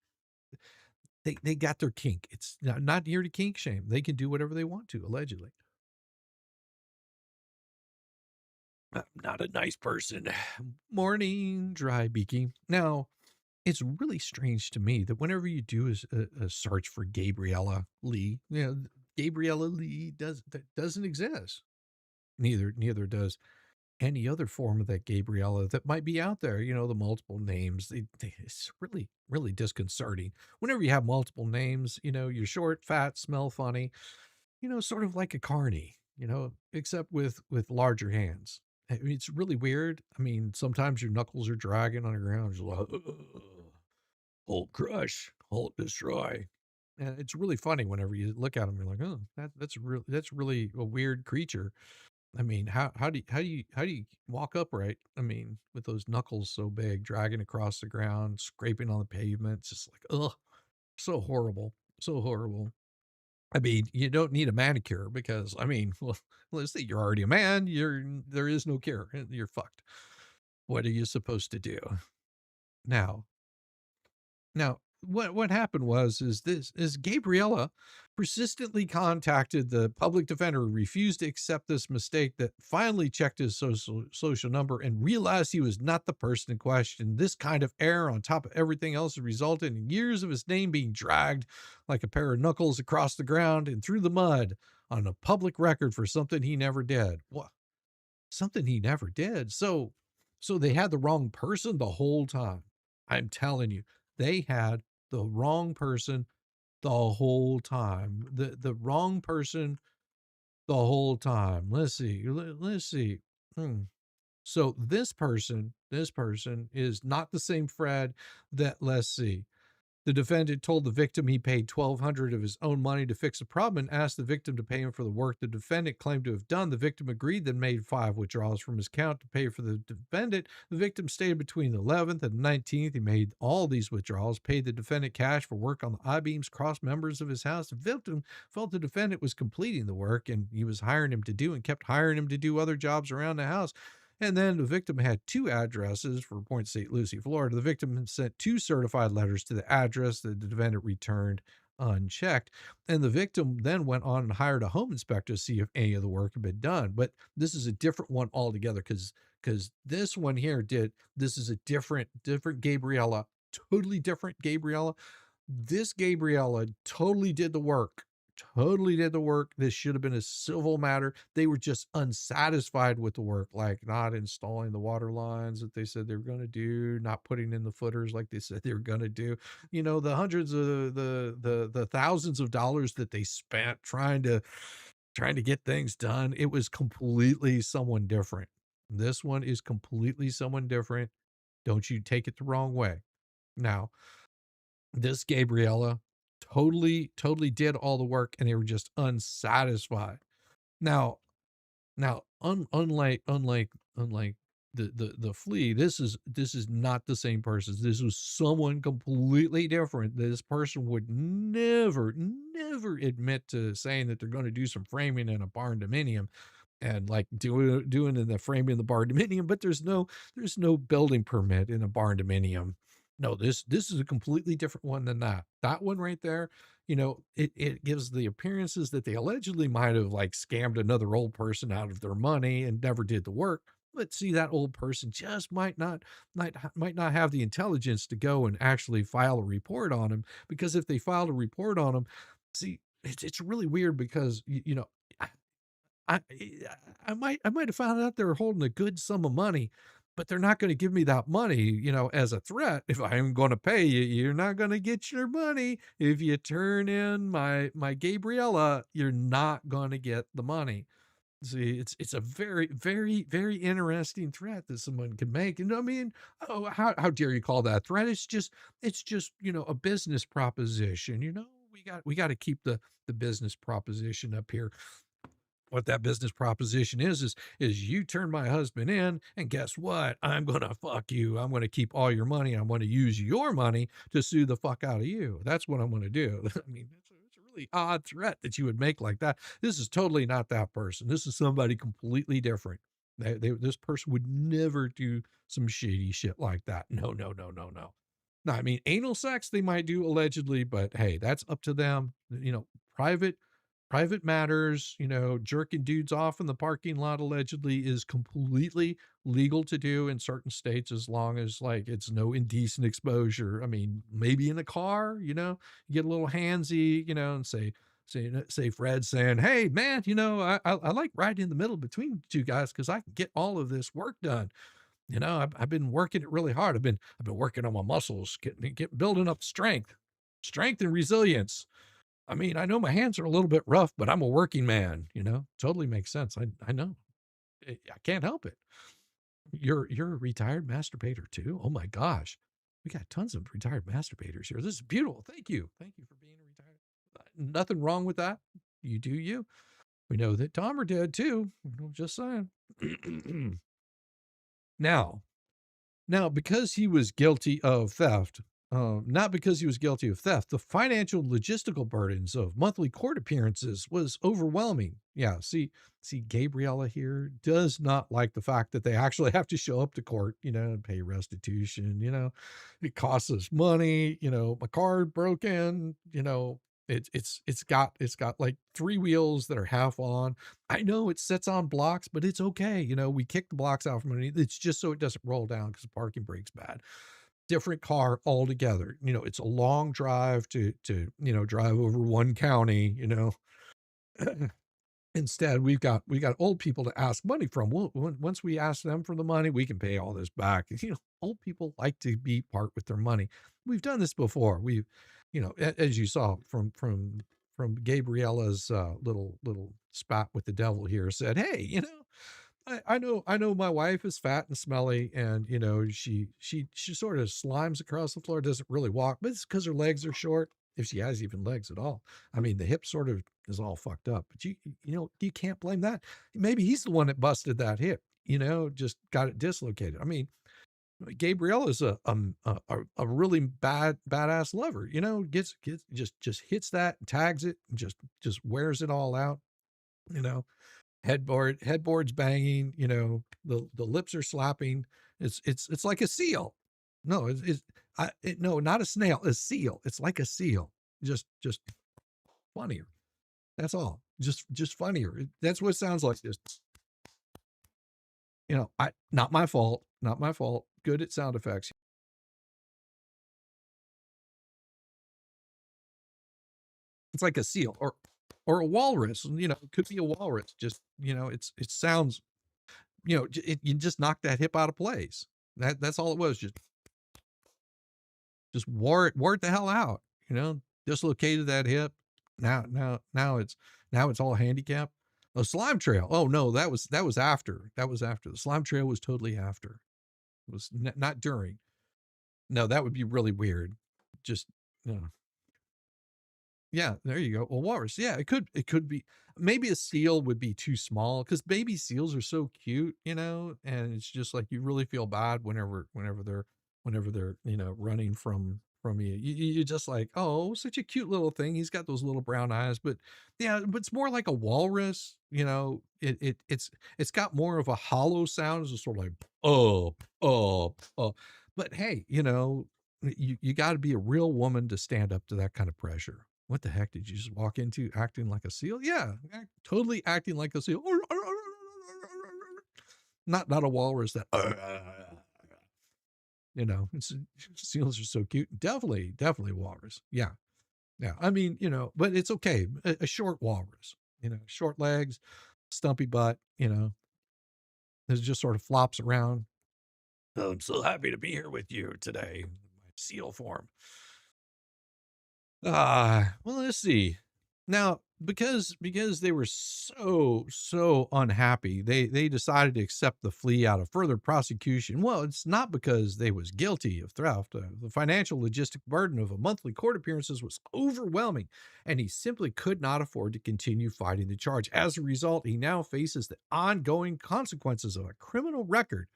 they got their kink. It's not here to kink shame. They can do whatever they want to, allegedly. I'm not a nice person. Morning, dry beaking. Now, it's really strange to me that whenever you do a search for Gabriella Lee, Gabriella Lee doesn't exist. Neither does any other form of that Gabriella that might be out there. The multiple names. It's really, really disconcerting. Whenever you have multiple names, you're short, fat, smell funny, sort of like a carny, except with larger hands. I mean, it's really weird. I mean, sometimes your knuckles are dragging on the ground. You're like, hold crush, hold destroy. And it's really funny whenever you look at them. You're like, oh, that's really a weird creature. I mean, how do you walk upright? I mean, with those knuckles so big, dragging across the ground, scraping on the pavement. It's just like, ugh, so horrible, so horrible. I mean, you don't need a manicure because, I mean, well, let's say you're already a man. There is no cure. You're fucked. What are you supposed to do? Now, what happened is Gabriella persistently contacted the public defender, refused to accept this mistake, that finally checked his social number and realized he was not the person in question. This kind of error on top of everything else has resulted in years of his name being dragged like a pair of knuckles across the ground and through the mud on a public record for something he never did. What? Something he never did. So they had the wrong person the whole time. I'm telling you, they had the wrong person the whole time. The wrong person the whole time. Let's see. So this person is not the same Fred that, let's see. The defendant told the victim he paid $1,200 of his own money to fix a problem and asked the victim to pay him for the work the defendant claimed to have done. The victim agreed, then made 5 withdrawals from his account to pay for the defendant. The victim stayed between the 11th and 19th. He made all these withdrawals, paid the defendant cash for work on the I-beams, cross members of his house. The victim felt the defendant was completing the work and he was hiring him to do, and kept hiring him to do other jobs around the house. And then the victim had 2 addresses for Point St. Lucie, Florida. The victim sent 2 certified letters to the address that the defendant returned unchecked. And the victim then went on and hired a home inspector to see if any of the work had been done. But this is a different one altogether, because this one here this is a different Gabriella, totally different Gabriella. This Gabriella totally did the work. totally did the work. This should have been a civil matter. They were just unsatisfied with the work, like not installing the water lines that they said they were going to do, not putting in the footers like they said they were going to do. You know, the hundreds of the thousands of dollars that they spent trying to get things done. It was completely someone different. This one is completely someone different. Don't you take it the wrong way. Now, this Gabriella totally did all the work and they were just unsatisfied. Now, unlike the flea, this is not the same person. This was someone completely different. This person would never admit to saying that they're going to do some framing in a barn dominium and like doing in the framing of the barn dominium, but there's no building permit in a barn dominium. No, this is a completely different one than that. That one right there, it gives the appearances that they allegedly might have like scammed another old person out of their money and never did the work. But see, that old person just might not have the intelligence to go and actually file a report on him, because if they filed a report on him, see, it's really weird because I I might have found out they were holding a good sum of money, but they're not gonna give me that money, as a threat. If I am gonna pay you, you're not gonna get your money. If you turn in my Gabriella, you're not gonna get the money. See, it's a very interesting threat that someone can make. And I mean, oh, how dare you call that a threat? It's just, a business proposition. We got to keep the business proposition up here. What that business proposition is you turn my husband in, and guess what? I'm gonna fuck you. I'm gonna keep all your money. I'm gonna use your money to sue the fuck out of you. That's what I'm gonna do. I mean, it's a really odd threat that you would make like that. This is totally not that person. This is somebody completely different. This person would never do some shady shit like that. No, no, no, no, no. No, I mean, anal sex they might do allegedly, but hey, that's up to them. Private matters, jerking dudes off in the parking lot allegedly is completely legal to do in certain states as long as like it's no indecent exposure. I mean, maybe in a car, you get a little handsy, and say Fred saying, "Hey man, I like riding in the middle between you two guys because I can get all of this work done. I've been working it really hard. I've been working on my muscles, building up strength and resilience. I mean, I know my hands are a little bit rough, but I'm a working man, totally makes sense. I know. I can't help it. You're a retired masturbator too. Oh my gosh. We got tons of retired masturbators here. This is beautiful. Thank you. Thank you for being a retired. Nothing wrong with that. You do you. We know that Dahmer did too. I'm just saying. Now, because he was guilty of theft, not because he was guilty of theft, the financial logistical burdens of monthly court appearances was overwhelming. Yeah, see, Gabriella here does not like the fact that they actually have to show up to court, and pay restitution. It costs us money. My car broke in. It's got like three wheels that are half on. I know it sits on blocks, but it's okay. We kick the blocks out from underneath. It's just so it doesn't roll down because the parking brake's bad. Different car altogether. It's a long drive to drive over one county. Instead, we've got old people to ask money from. Once we ask them for the money, we can pay all this back. Old people like to be part with their money. We've done this before. As you saw from Gabriella's little spat with the devil here, said, "Hey, I know my wife is fat and smelly, and she sort of slimes across the floor, doesn't really walk, but it's because her legs are short, if she has even legs at all. I mean, the hip sort of is all fucked up, but you can't blame that. Maybe he's the one that busted that hip, just got it dislocated. I mean, Gabrielle is a really badass lover, gets just hits that, tags it, and just wears it all out, you know headboards banging, the lips are slapping. It's like a seal. No, no, not a snail, a seal. It's like a seal, just funnier. That's all. Just funnier. That's what it sounds like. Just, not my fault. Not my fault. Good at sound effects. It's like a seal, or or a walrus. You know, it could be a walrus. Just, you know, it sounds, you know, you just knock that hip out of place. That's all it was. Just wore it the hell out. You know, dislocated that hip. Now it's all handicapped. A slime trail. Oh no, that was after. That was after. The slime trail was totally after. It was not during. No, that would be really weird. Just, you know. Yeah, there you go. Well, walrus. Yeah, it could be. Maybe a seal would be too small because baby seals are so cute, you know, and it's just like you really feel bad whenever they're running from you. You just like, oh, such a cute little thing. He's got those little brown eyes, but yeah, but it's more like a walrus. You know, it's got more of a hollow sound. It's just sort of like oh. But hey, you know, you got to be a real woman to stand up to that kind of pressure. What the heck did you just walk into acting like a seal? Yeah, totally acting like a seal. Not a walrus that you know, seals are so cute. Definitely walrus. Yeah. Yeah. I mean, you know, but it's okay. A short walrus, you know, short legs, stumpy butt, you know, it just sort of flops around. Oh, I'm so happy to be here with you today. My seal form. Well, let's see. Now, because they were so unhappy, they decided to accept the flee out of further prosecution. Well, it's not because they was guilty of theft. The financial logistic burden of a monthly court appearances was overwhelming, and he simply could not afford to continue fighting the charge. As a result, he now faces the ongoing consequences of a criminal record.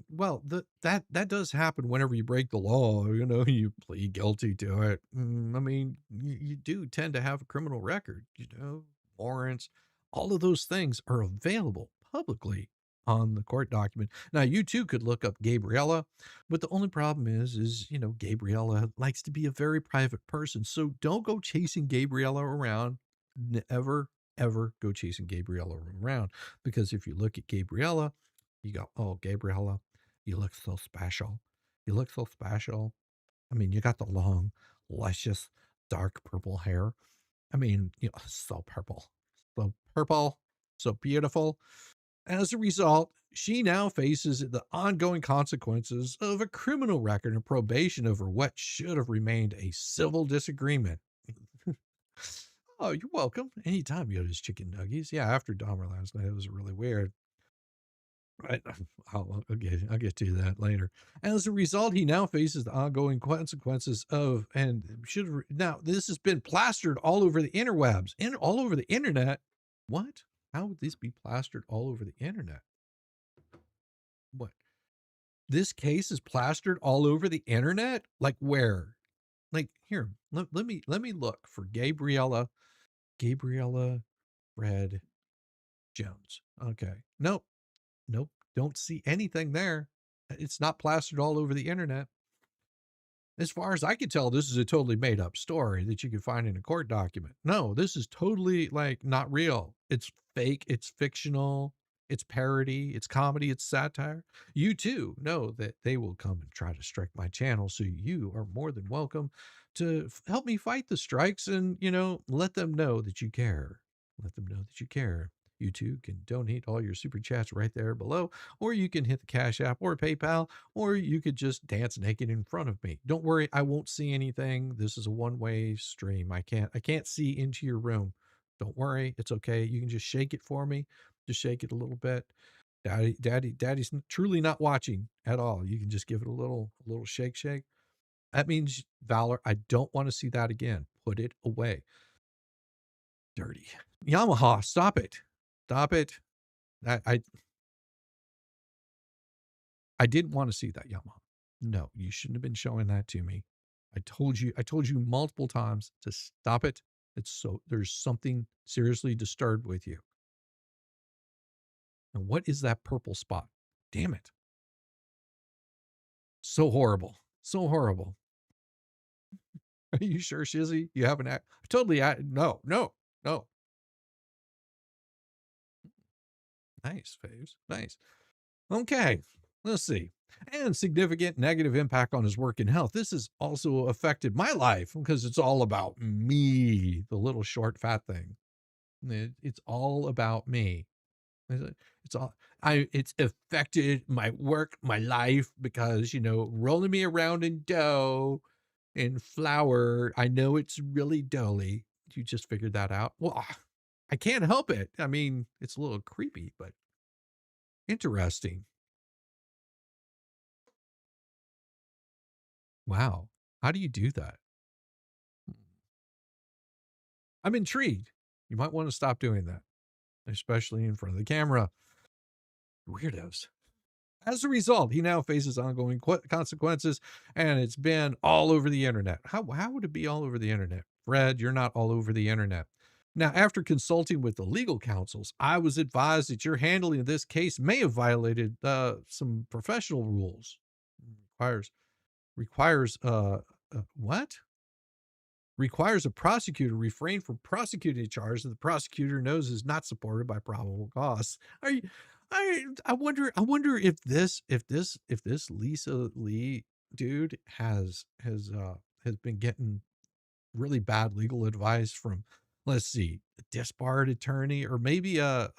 Well, that does happen whenever you break the law, you know, you plead guilty to it. I mean, you do tend to have a criminal record, you know, warrants, all of those things are available publicly on the court document. Now, you too could look up Gabriella, but the only problem is, you know, Gabriella likes to be a very private person. So don't go chasing Gabriella around. Never, ever go chasing Gabriella around. Because if you look at Gabriella, you go, oh, Gabriella, you look so special. You look so special. I mean, you got the long, luscious, dark purple hair. I mean, you know, so purple, so beautiful. As a result, she now faces the ongoing consequences of a criminal record and probation over what should have remained a civil disagreement. Oh, you're welcome. Anytime you had his chicken nuggies. Yeah, after Dahmer last night, it was really weird. Right. I'll get to that later. As a result, he now faces the ongoing consequences of, and now this has been plastered all over the interwebs and all over the internet. What? How would this be plastered all over the internet? What? This case is plastered all over the internet? Like where? Like here, let me look for Gabriella Fred Jones. Okay. Nope. Nope, don't see anything there. It's not plastered all over the internet. As far as I can tell, this is a totally made up story that you can find in a court document. No, this is totally like not real. It's fake, it's fictional, it's parody, it's comedy, it's satire. You too know that they will come and try to strike my channel. So you are more than welcome to help me fight the strikes and, you know, let them know that you care. Let them know that you care. You too can donate all your super chats right there below, or you can hit the Cash App or PayPal, or you could just dance naked in front of me. Don't worry, I won't see anything. This is a one-way stream. I can't see into your room. Don't worry, it's okay. You can just shake it for me. Just shake it a little bit. Daddy's truly not watching at all. You can just give it a little shake. That means, Valor, I don't want to see that again. Put it away. Dirty. Yamaha, stop it. Stop it. I didn't want to see that, Yamaha. No, you shouldn't have been showing that to me. I told you multiple times to stop it. There's something seriously disturbed with you. And what is that purple spot? Damn it. So horrible. So horrible. Are you sure, Shizzy? You haven't no. Nice, Faves. Nice. Okay, let's see. and significant negative impact on his work and health. This has also affected my life because it's all about me, the little short fat thing. It's all about me. It's all it's affected my work, my life, because rolling me around in dough and flour. I know it's really doughy. You just figured that out. Well, I can't help it. I mean, it's a little creepy, but interesting. Wow. How do you do that? I'm intrigued. You might want to stop doing that, especially in front of the camera. Weirdos. As a result, he now faces ongoing consequences, and it's been all over the internet. How would it be all over the internet? Fred, you're not all over the internet. Now, after consulting with the legal counsels, I was advised that your handling of this case may have violated some professional rules. Requires what? Requires a prosecutor refrain from prosecuting a charge that the prosecutor knows is not supported by probable cause. Are you? I wonder if this Lisa Lee dude has been getting really bad legal advice from, let's see, a disbarred attorney, or maybe a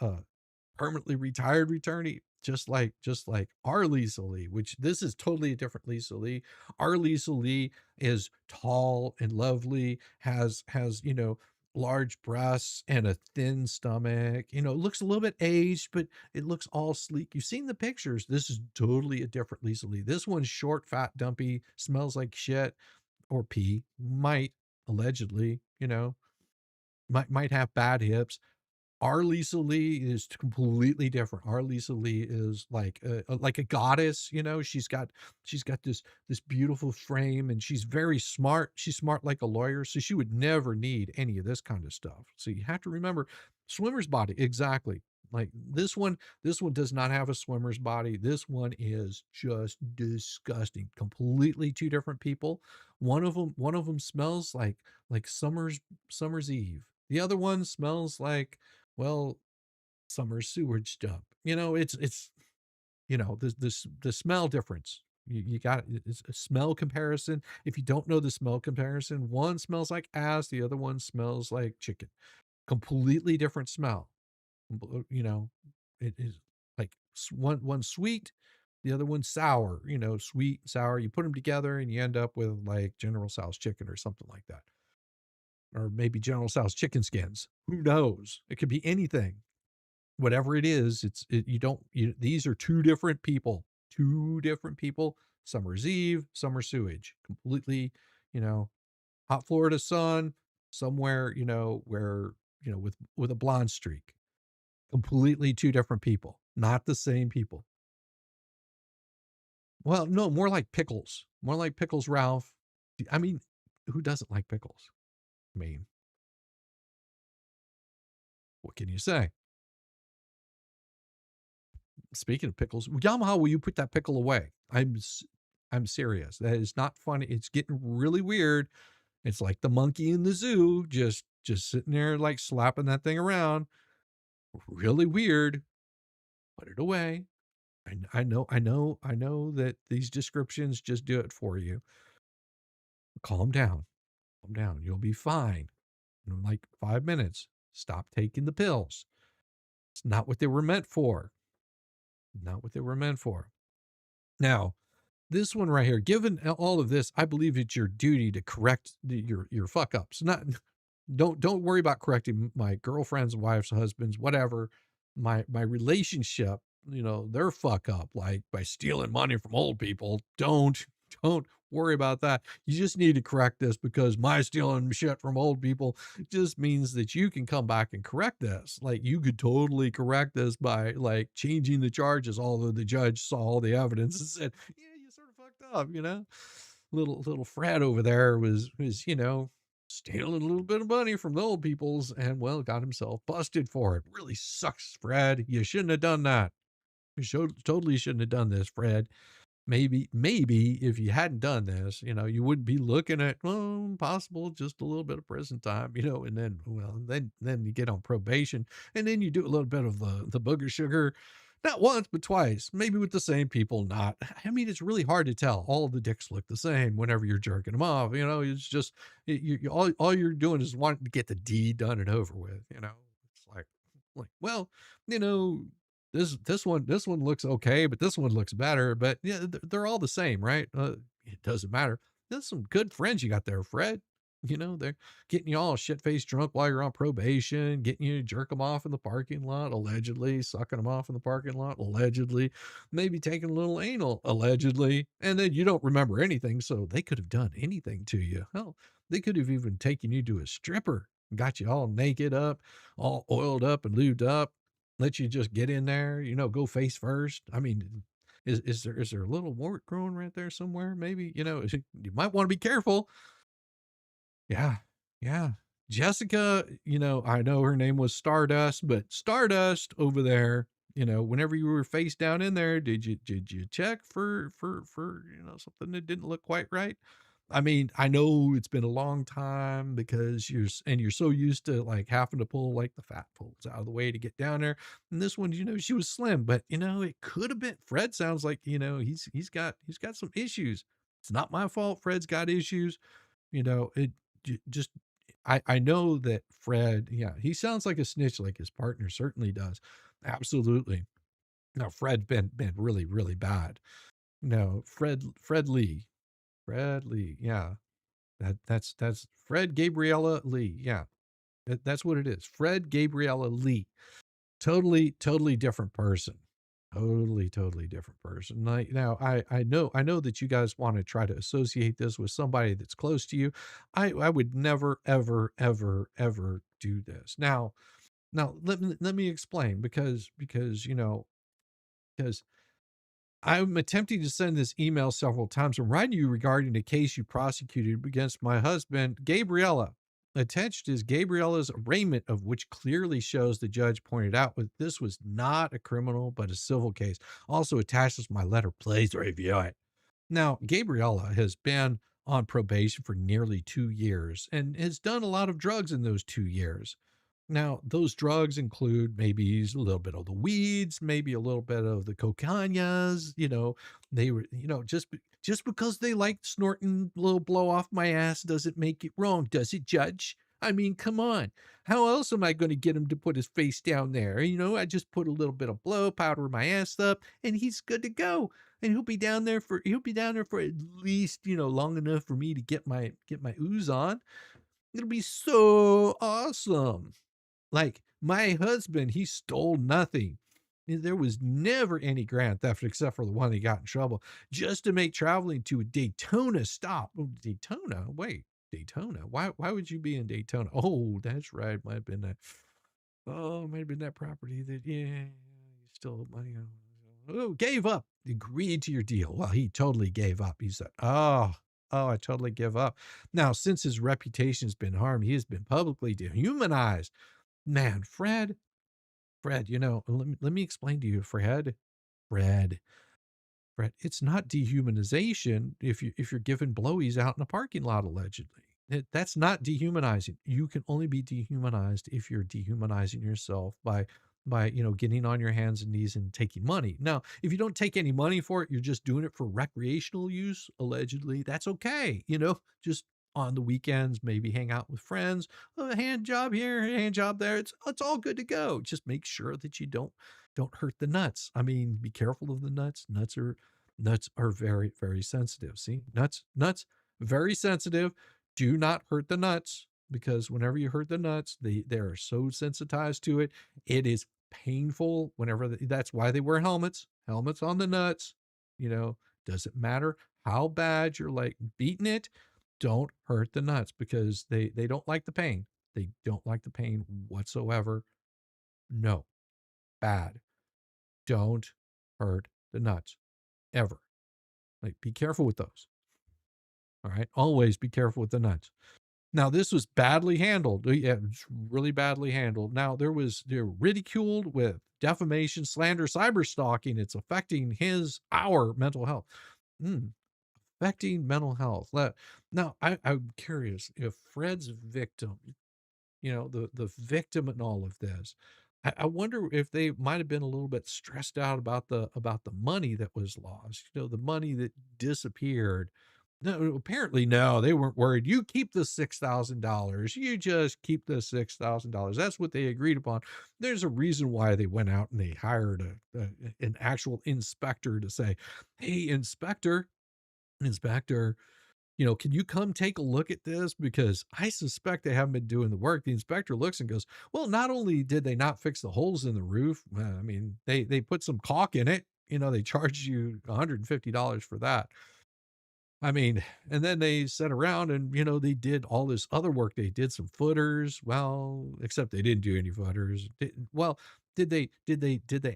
permanently retired attorney, just like our Lisa Lee, which this is totally a different Lisa Lee. Our Lisa Lee is tall and lovely, has large breasts and a thin stomach. Looks a little bit aged, but it looks all sleek. You've seen the pictures. This is totally a different Lisa Lee. This one's short, fat, dumpy, smells like shit or pee, allegedly, might have bad hips. Our Lisa Lee is completely different. Our Lisa Lee is like a goddess. She's got this beautiful frame, and she's very smart. She's smart like a lawyer, so she would never need any of this kind of stuff. So you have to remember, swimmer's body, exactly. Like this one does not have a swimmer's body. This one is just disgusting. Completely two different people. One of them smells like summer's eve. The other one smells like, well, summer sewage dump. It's the smell difference. You got it's a smell comparison. If you don't know the smell comparison, one smells like ass, the other one smells like chicken. Completely different smell. It is like one sweet, the other one sour. Sweet, sour. You put them together and you end up with like General Tso's chicken or something like that, or maybe General Tso's chicken skins. Who knows? It could be anything. Whatever it is, these are two different people. Two different people. Summer's Eve, summer sewage. Completely, hot Florida sun, somewhere, with a blonde streak. Completely two different people. Not the same people. Well, no, more like pickles. More like pickles, Ralph. I mean, who doesn't like pickles? I mean, what can you say? Speaking of pickles, Yamaha, will you put that pickle away? I'm serious. That is not funny. It's getting really weird. It's like the monkey in the zoo, just sitting there like slapping that thing around. Really weird. Put it away. I know that these descriptions just do it for you. Calm down. Calm down. You'll be fine. In like 5 minutes. Stop taking the pills. It's not what they were meant for. Not what they were meant for. Now, this one right here, given all of this, I believe it's your duty to correct your fuck ups. Don't worry about correcting my girlfriends, wives, husbands, whatever. My relationship, their fuck up, like by stealing money from old people. Don't worry about that. You just need to correct this, because my stealing shit from old people just means that you can come back and correct this. Like, you could totally correct this by like changing the charges, although the judge saw all the evidence and said, yeah, you sort of fucked up, Little Fred over there was stealing a little bit of money from the old peoples, and well, got himself busted for it. Really sucks, Fred. You shouldn't have done that. Totally shouldn't have done this, Fred. Maybe if you hadn't done this, you wouldn't be looking at, well, possible just a little bit of prison time, and then, well, then you get on probation, and then you do a little bit of the booger sugar Not once, but twice, maybe with the same people, not. I mean, it's really hard to tell. All of the dicks look the same whenever you're jerking them off. It's just all you're doing is wanting to get the deed done and over with. It's like well, you know, this one looks okay, but this one looks better. But yeah, they're all the same, right? It doesn't matter. There's some good friends you got there, Fred. They're getting you all shit-faced drunk while you're on probation, getting you to jerk them off in the parking lot, allegedly, sucking them off in the parking lot, allegedly, maybe taking a little anal, allegedly, and then you don't remember anything, so they could have done anything to you. Hell, they could have even taken you to a stripper, got you all naked up, all oiled up and lubed up, let you just get in there, go face first. I mean, is there a little wart growing right there somewhere? Maybe, you might want to be careful. Yeah, yeah. Jessica, I know her name was Stardust, but Stardust over there, whenever you were face down in there, did you check for something that didn't look quite right? I mean, I know it's been a long time because you're so used to like having to pull like the fat folds out of the way to get down there. And this one, she was slim, but it could have been Fred sounds like, he's got some issues. It's not my fault. Fred's got issues. It just I know that Fred, yeah, he sounds like a snitch, like his partner certainly does. Absolutely. No, Fred been really, really bad. No, Fred Lee, yeah. That's Fred Gabriella Lee. Yeah. That's what it is. Fred Gabriella Lee. Totally, totally different person. Totally, totally different person. Now, I know that you guys want to try to associate this with somebody that's close to you. I would never, ever, ever, ever do this. Now let me explain because I'm attempting to send this email several times. I'm writing you regarding a case you prosecuted against my husband, Gabriella. Attached is Gabriella's arraignment, of which clearly shows the judge pointed out that this was not a criminal but a civil case. Also attached is my letter. Please review it. Now, Gabriella has been on probation for nearly 2 years and has done a lot of drugs in those 2 years. Now, those drugs include maybe a little bit of the weeds, maybe a little bit of the cocañas. They were, just because they like snorting a little blow off my ass doesn't make it wrong, does it, Judge? I mean, come on. How else am I going to get him to put his face down there? I just put a little bit of blow, powder my ass up, and he's good to go. And he'll be down there for at least, long enough for me to get my ooze on. It'll be so awesome. Like my husband, he stole nothing. There was never any grand theft except for the one he got in trouble just to make traveling to a Daytona stop. Oh, Daytona? Wait, Daytona? Why would you be in Daytona? Oh, that's right. Might have been that. Oh, might have been that property that, yeah, you stole money on. Oh, gave up, agreed to your deal. Well, he totally gave up. He said, I totally give up. Now, since his reputation has been harmed, he has been publicly dehumanized. Man, Fred, let me explain to you, Fred, Fred, it's not dehumanization if you're giving blowies out in a parking lot, allegedly. That's not dehumanizing. You can only be dehumanized if you're dehumanizing yourself by getting on your hands and knees and taking money. Now, if you don't take any money for it, you're just doing it for recreational use, allegedly. That's okay. Just on the weekends, maybe hang out with friends, a hand job here, a hand job there. It's all good to go. Just make sure that you don't hurt the nuts. I mean, be careful of the nuts. Nuts are very, very sensitive. See, nuts, very sensitive. Do not hurt the nuts because whenever you hurt the nuts, they are so sensitized to it. It is painful whenever that's why they wear helmets on the nuts. Doesn't matter how bad you're like beating it. Don't hurt the nuts because they don't like the pain. They don't like the pain whatsoever. No, bad. Don't hurt the nuts ever. Like, be careful with those. All right. Always be careful with the nuts. Now, this was badly handled. Yeah, it's really badly handled. Now, they're ridiculed with defamation, slander, cyber stalking. It's affecting our mental health. Affecting mental health. Now, I'm curious if Fred's victim, the victim in all of this, I wonder if they might have been a little bit stressed out about the money that was lost, the money that disappeared. No, apparently no, they weren't worried. You keep the $6,000. You just keep the $6,000. That's what they agreed upon. There's a reason why they went out and they hired an actual inspector to say, "Hey, inspector, can you come take a look at this? Because I suspect they haven't been doing the work." The inspector looks and goes, "Well, not only did they not fix the holes in the roof, I mean, they put some caulk in it. They charged you $150 for that. I mean, and then they sat around and, they did all this other work. They did some footers. Well, except they didn't do any footers. Well, did they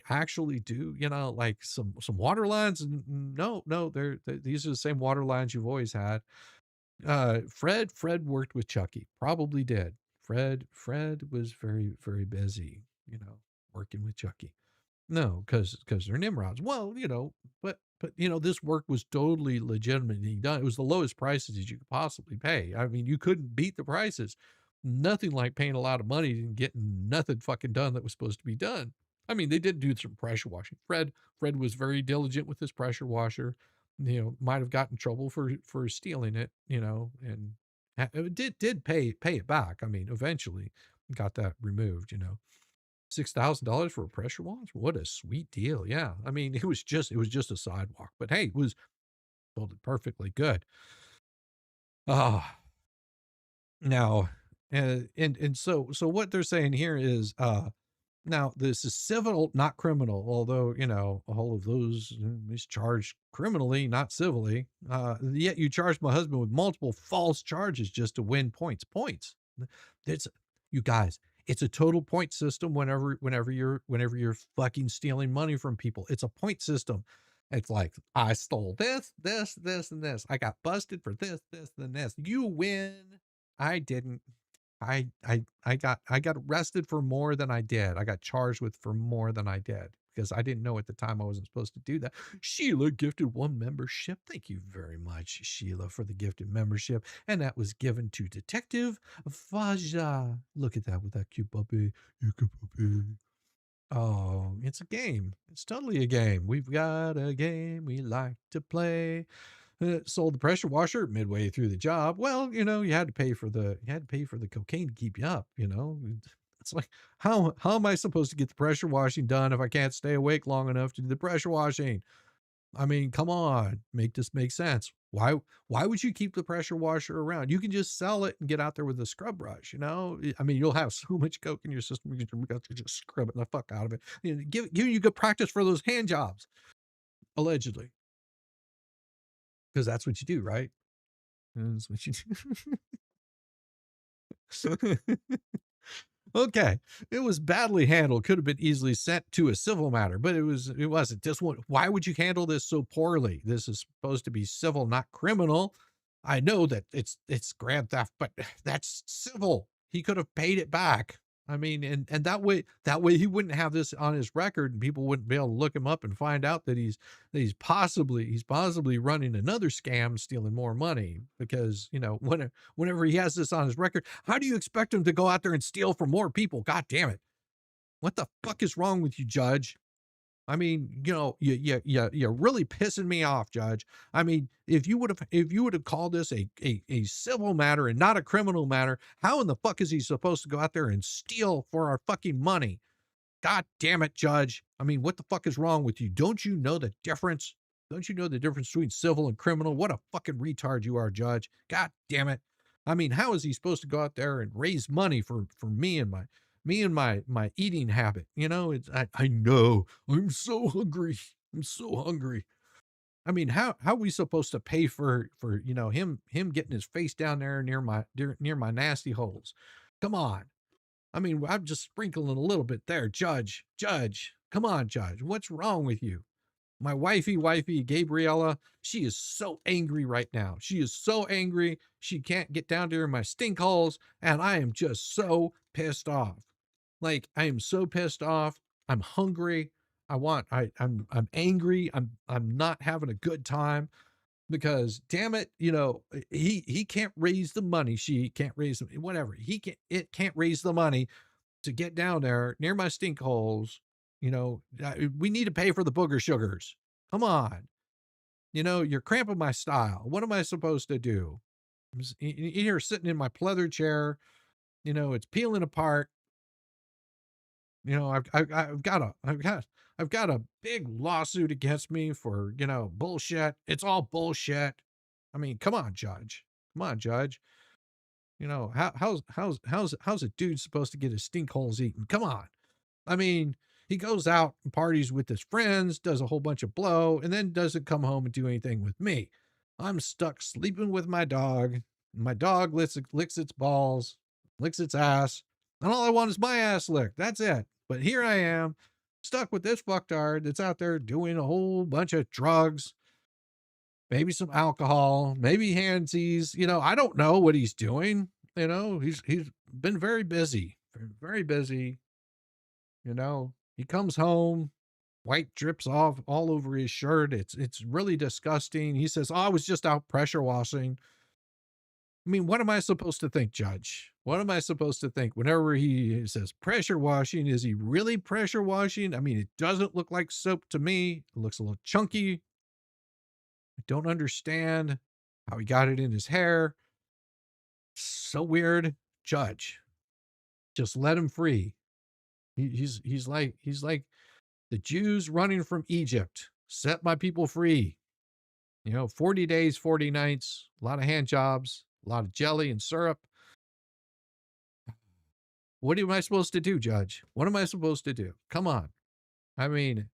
actually do, like some water lines? No, no, these are the same water lines you've always had. Fred worked with Chucky, probably did. Fred was very, very busy, working with Chucky. No, because they're Nimrods. Well, but this work was totally legitimately done. It was the lowest prices that you could possibly pay. I mean, you couldn't beat the prices. Nothing like paying a lot of money and getting nothing fucking done that was supposed to be done. I mean, they did do some pressure washing. Fred was very diligent with his pressure washer. Might have gotten in trouble for stealing it, and it did pay it back. I mean, eventually got that removed. $6,000 for a pressure wash? What a sweet deal. Yeah. I mean, it was just a sidewalk, but hey, it was totally perfectly good. Ah, now, and so what they're saying here is, now this is civil, not criminal, although, all of those is charged criminally, not civilly. Yet you charged my husband with multiple false charges just to win points. Points. It's you guys, it's a total point system whenever you're fucking stealing money from people. It's a point system. It's like, I stole this, and this. I got busted for this, and this. You win. I didn't. I got arrested for more than I did. I got charged with for more than I did because I didn't know at the time I wasn't supposed to do that. Sheila gifted one membership. Thank you very much, Sheila, for the gifted membership. And that was given to Detective Faja. Look at that with that cute puppy. You cute puppy. Oh, it's a game. It's totally a game. We've got a game we like to play. Sold the pressure washer midway through the job. Well, you had to pay for the cocaine to keep you up. It's like, how am I supposed to get the pressure washing done if I can't stay awake long enough to do the pressure washing? I mean, come on, make this make sense. Why would you keep the pressure washer around? You can just sell it and get out there with a scrub brush. I mean, you'll have so much coke in your system, you can just scrub it the fuck out of it. Give you good practice for those hand jobs, allegedly, because that's what you do, right? That's what you do. Okay. It was badly handled. Could have been easily sent to a civil matter, but it wasn't. This one, why would you handle this so poorly? This is supposed to be civil, not criminal. I know that it's grand theft, but that's civil. He could have paid it back. I mean, and that way he wouldn't have this on his record and people wouldn't be able to look him up and find out that he's possibly running another scam, stealing more money. Because, whenever he has this on his record, how do you expect him to go out there and steal from more people? God damn it. What the fuck is wrong with you, Judge? I mean, you're really pissing me off, Judge. I mean, if you would have called this a civil matter and not a criminal matter, how in the fuck is he supposed to go out there and steal for our fucking money? God damn it, Judge. I mean, what the fuck is wrong with you? Don't you know the difference? Don't you know the difference between civil and criminal? What a fucking retard you are, Judge. God damn it. I mean, how is he supposed to go out there and raise money for me and my eating habit? I know. I'm so hungry. I'm so hungry. I mean, how are we supposed to pay for him getting his face down there near my nasty holes? Come on. I mean, I'm just sprinkling a little bit there. Judge, come on, Judge. What's wrong with you? My wifey, Gabriella, she is so angry right now. She is so angry. She can't get down to my stink holes. And I am just so pissed off. Like, I am so pissed off. I'm hungry. I'm angry. I'm not having a good time because damn it, he can't raise the money. She can't raise whatever. It can't raise the money to get down there near my stink holes. We need to pay for the booger sugars. Come on. You're cramping my style. What am I supposed to do? I'm here sitting in my pleather chair. It's peeling apart. I've got a big lawsuit against me for, bullshit. It's all bullshit. I mean, come on, Judge. Come on, Judge. How's a dude supposed to get his stink holes eaten? Come on. I mean, he goes out and parties with his friends, does a whole bunch of blow, and then doesn't come home and do anything with me. I'm stuck sleeping with my dog. My dog licks its balls, licks its ass, and all I want is my ass licked. That's it. But here I am, stuck with this fucktard that's out there doing a whole bunch of drugs, maybe some alcohol, maybe handsies. I don't know what he's doing. He's been very busy, very busy. He comes home, white drips off all over his shirt. It's really disgusting. He says, "Oh, I was just out pressure washing." I mean, what am I supposed to think, Judge? What am I supposed to think whenever he says pressure washing? Is he really pressure washing? I mean, it doesn't look like soap to me. It looks a little chunky. I don't understand how he got it in his hair. So weird. Judge, just let him free. He's like the Jews running from Egypt. Set my people free. 40 days, 40 nights, a lot of hand jobs, a lot of jelly and syrup. What am I supposed to do, Judge? What am I supposed to do? Come on. I mean,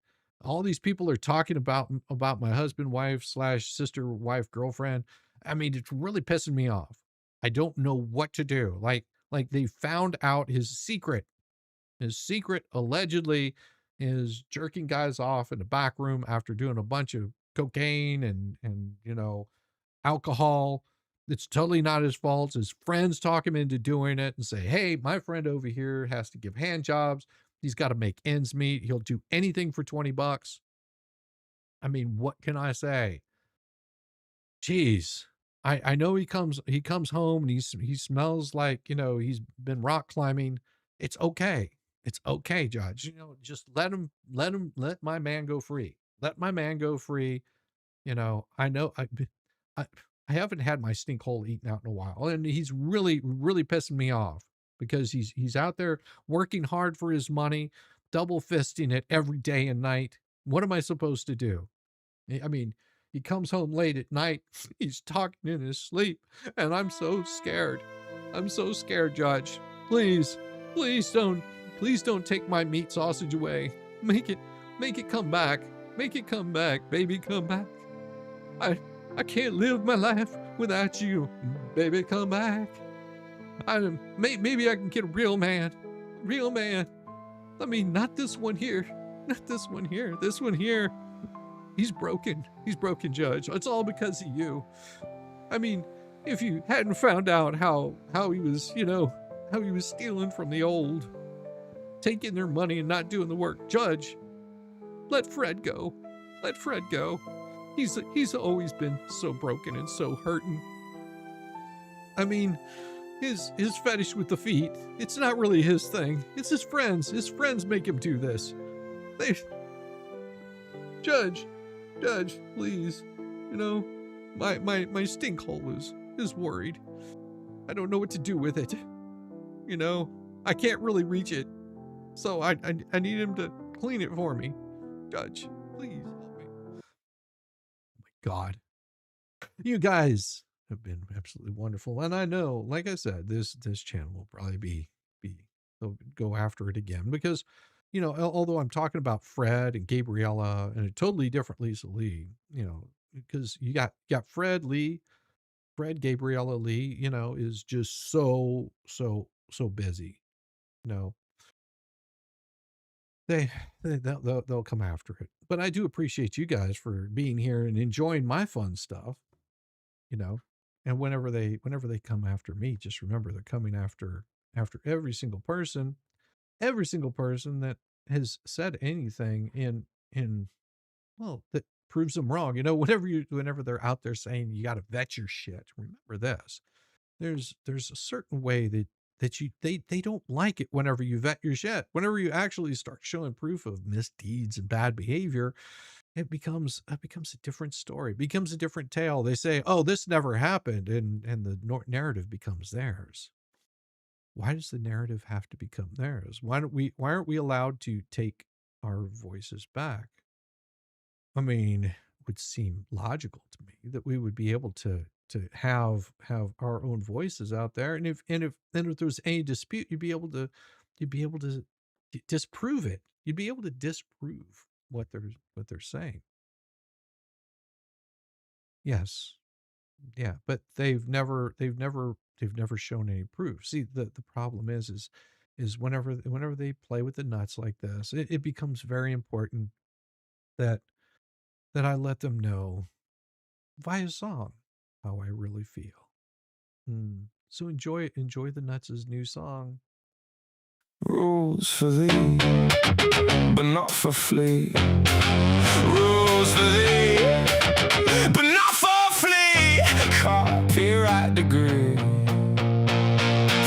all these people are talking about my husband, wife / sister, wife, girlfriend. I mean, it's really pissing me off. I don't know what to do. Like they found out his secret. His secret allegedly is jerking guys off in the back room after doing a bunch of cocaine and alcohol. It's totally not his fault. His friends talk him into doing it and say, "Hey, my friend over here has to give hand jobs. He's got to make ends meet. He'll do anything for $20. I mean, what can I say? Jeez. I know he comes home and he smells like, he's been rock climbing. It's okay. It's okay, Judge. Just let my man go free. Let my man go free. I know I haven't had my stink hole eaten out in a while, and he's really, really pissing me off because he's out there working hard for his money, double fisting it every day and night. What am I supposed to do? I mean, he comes home late at night. He's talking in his sleep, and I'm so scared. I'm so scared, Judge. Please don't take my meat sausage away. Make it come back. Make it come back, baby, come back. I can't live my life without you, baby, come back. Maybe I can get a real man. I mean, not this one here. Not this one here. This one here. He's broken. He's broken, Judge. It's all because of you. I mean, if you hadn't found out how he was, how he was stealing from the old, taking their money and not doing the work, Judge, let Fred go. Let Fred go. He's always been so broken and so hurting. I mean, his fetish with the feet, it's not really his thing. It's his friends. His friends make him do this. Judge, please. My stink hole is worried. I don't know what to do with it. I can't really reach it. So I need him to clean it for me. Judge, please help me. Oh my God. You guys have been absolutely wonderful. And I know, like I said, this channel will probably they'll go after it again because, although I'm talking about Fred and Gabriella and a totally different Lisa Lee, because you got Fred, Gabriella Lee, is just so busy, they'll come after it. But I do appreciate you guys for being here and enjoying my fun stuff, and whenever they come after me, just remember they're coming after every single person that has said anything well, that proves them wrong. Whenever they're out there saying you got to vet your shit, remember this. There's a certain way that that they don't like it whenever you vet your shit. Whenever you actually start showing proof of misdeeds and bad behavior, it becomes a different story, it becomes a different tale. They say, oh, this never happened, and the narrative becomes theirs. Why does the narrative have to become theirs? Why aren't we allowed to take our voices back? I mean, it would seem logical to me that we would be able to have our own voices out there, and if there's any dispute, you'd be able to disprove it. You'd be able to disprove what they're saying. Yes. Yeah, but they've never shown any proof. See, the problem is whenever they play with the nuts like this, it becomes very important that I let them know via song how I really feel. So enjoy the Nuts' new song. Rules for thee, but not for flea. Rules for thee, but not for flea. Copyright degree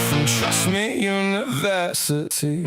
from Trust Me University.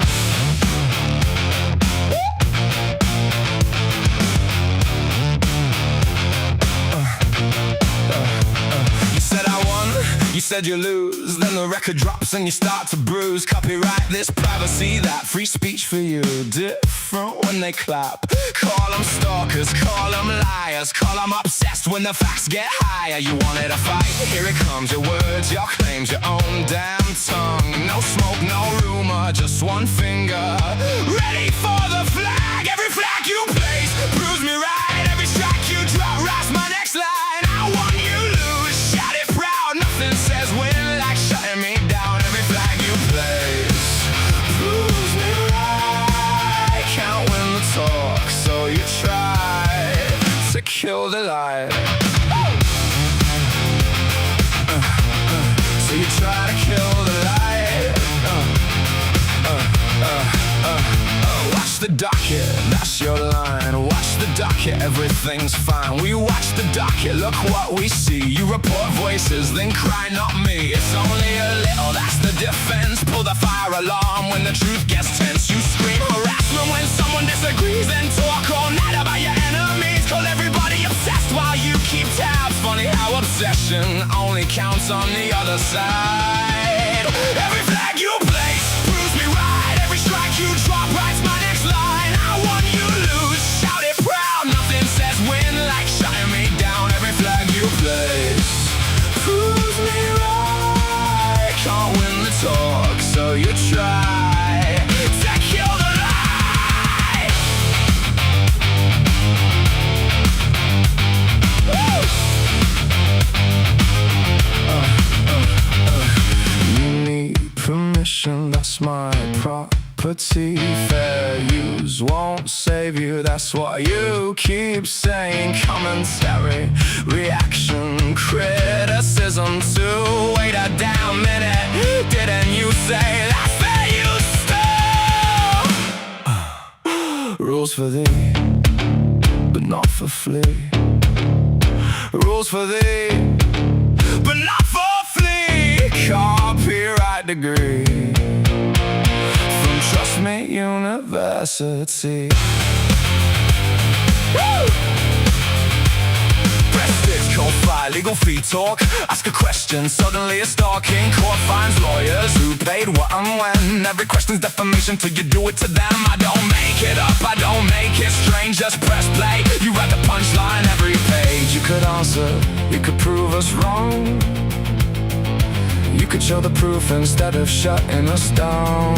You said I won, you said you lose. Then the record drops and you start to bruise. Copyright this, privacy that, free speech for you. Different when they clap. Call them stalkers, call them liars, call them obsessed when the facts get higher. You wanted a fight, here it comes. Your words, your claims, your own damn tongue. No smoke, no rumor, just one finger. Ready for the flag, every flag you place proves me right. Every strike you drop, writes my next line. I won, you lose, shout it proud. Nothing says win like shutting me down. Every flag you place proves me right. Can't win the talk, so you try to kill the light. So you try to kill the light. Watch the docket, that's your line. Watch the docket, everything's fine. We watch the docket, look what we see. You report voices, then cry, not me. It's only a little, that's the defense. Pull the fire alarm when the truth gets tense. You scream harassment when someone disagrees. Then talk all night about your enemies. Call everybody obsessed while you keep tabs. Funny how obsession only counts on the other side. Every flag you place proves me right. Every strike you drop writes my next line. I won, you lose, shout it proud. Nothing says win like shutting me down. Every flag you place proves me right. Can't win the talk, so you try to kill the lie. You need permission, that's my property. Fair use won't save you, that's what you keep saying. Commentary, reaction, criticism to wait a damn minute. Didn't you say that's fair use still? Rules for thee, but not for flea. Rules for thee, but not for flea. Copyright degree from Trust Me University. Woo! Press six, call five, legal fee talk. Ask a question, suddenly a stalking court finds lawyers who paid what and when. Every question's defamation till you do it to them. I don't make it up, I don't make it strange. Just press play, you write the punchline every page. You could answer, you could prove us wrong. You could show the proof instead of shutting us down.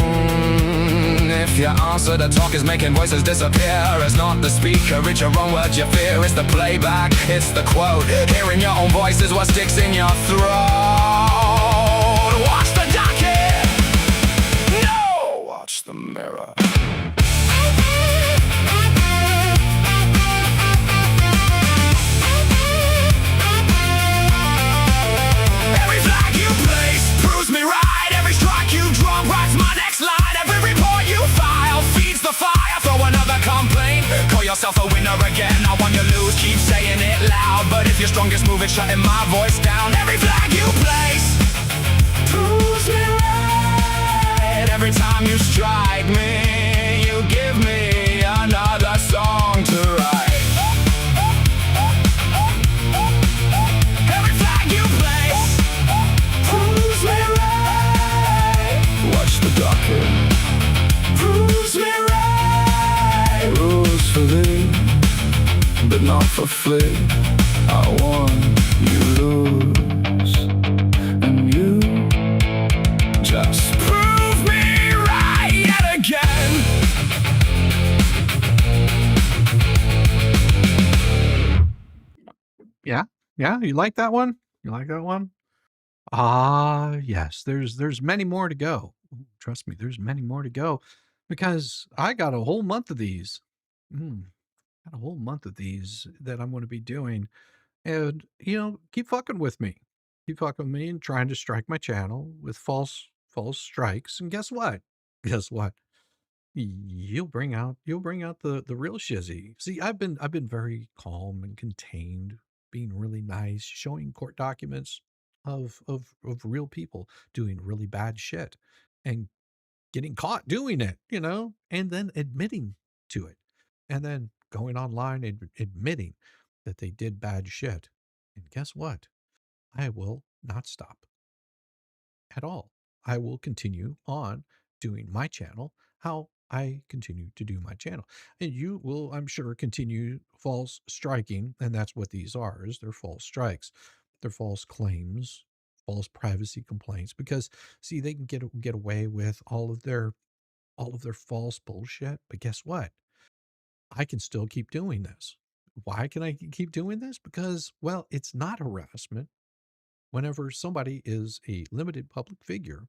If your answer to talk is making voices disappear, it's not the speaker, it's your own words you fear. It's the playback, it's the quote. Hearing your own voice is what sticks in your throat. Watch the docket, no, watch the mirror. Every flag you place proves me right. Every strike you drop writes my next line. Every report you file feeds the fire. Throw another complaint, call yourself a winner again. I want you lose, keep saying it loud. But if your strongest move is shutting my voice down. Every flag you place proves me right. time you strike me, you give me another song to write. Every flag you place proves me right. Watch the docket, proves me right. Rules for thee, but not for flea. I won, you lose, and you just prove me right yet again. Yeah, yeah, you like that one? You like that one? Ah, yes, there's many more to go. Ooh, trust me, there's many more to go because I got a whole month of these. Got a whole month of these that I'm going to be doing. And, keep fucking with me. Keep fucking with me and trying to strike my channel with false strikes. And guess what? Guess what? You'll bring out the real shizzy. See, I've been very calm and contained, being really nice, showing court documents of real people doing really bad shit and getting caught doing it, and then admitting to it. And then going online and admitting that they did bad shit. And guess what? I will not stop at all. I will continue on doing my channel how I continue to do my channel. And you will, I'm sure, continue false striking. And that's what these are, is they're false strikes. They're false claims, false privacy complaints, because see, they can get away with all of their false bullshit. But guess what? I can still keep doing this. Why can I keep doing this? Because, well, it's not harassment whenever somebody is a limited public figure.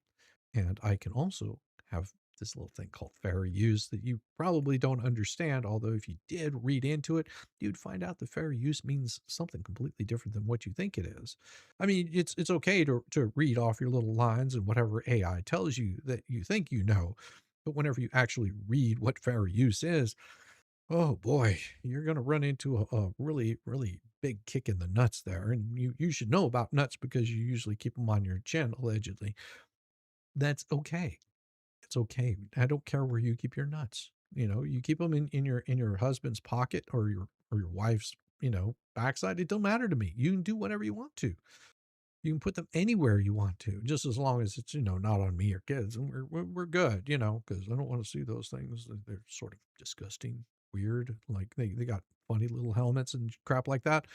And I can also have this little thing called fair use that you probably don't understand. Although if you did read into it, you'd find out that fair use means something completely different than what you think it is. I mean, it's okay to read off your little lines and whatever AI tells you that you think you know. But whenever you actually read what fair use is, oh boy, you're going to run into a really, really big kick in the nuts there. And you should know about nuts because you usually keep them on your chin, allegedly. That's okay. It's okay. I don't care where you keep your nuts. You keep them in your husband's pocket or your wife's, backside. It don't matter to me. You can do whatever you want to. You can put them anywhere you want to, just as long as it's, not on me or kids. And we're good, because I don't want to see those things. They're sort of disgusting, weird. Like they got funny little helmets and crap like that.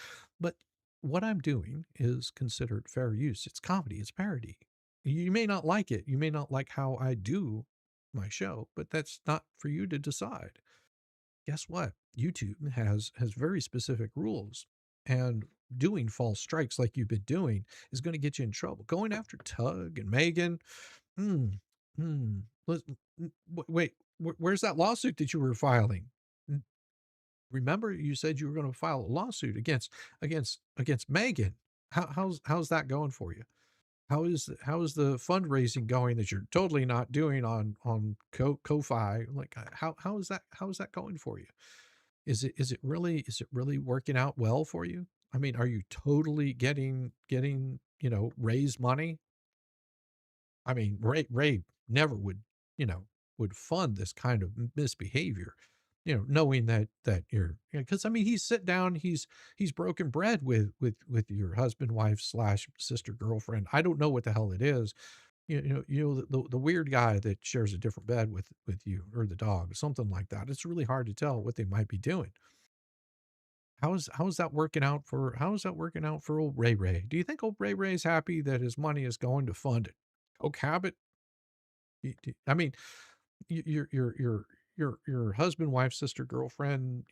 But what I'm doing is considered fair use. It's comedy, it's parody. You may not like it. You may not like how I do my show, but that's not for you to decide. Guess what? YouTube has very specific rules, and doing false strikes like you've been doing is going to get you in trouble. Going after Tug and Megan, hmm, hmm. Wait, where's that lawsuit that you were filing? Mm, Remember, you said you were going to file a lawsuit against Megan. How's that going for you? How is the fundraising going that you're totally not doing on Ko-fi? Like how is that going for you? Is it really working out well for you? I mean, are you totally getting raised money? I mean, Ray never would fund this kind of misbehavior, knowing that you're, because I mean, he's sit down, he's broken bread with your husband, wife slash sister, girlfriend. I don't know what the hell it is. The weird guy that shares a different bed with you or the dog, something like that. It's really hard to tell what they might be doing. How is that working out for old Ray Ray? Do you think old Ray Ray's happy that his money is going to fund it? Coke habit? I mean, your husband, wife, sister, girlfriend,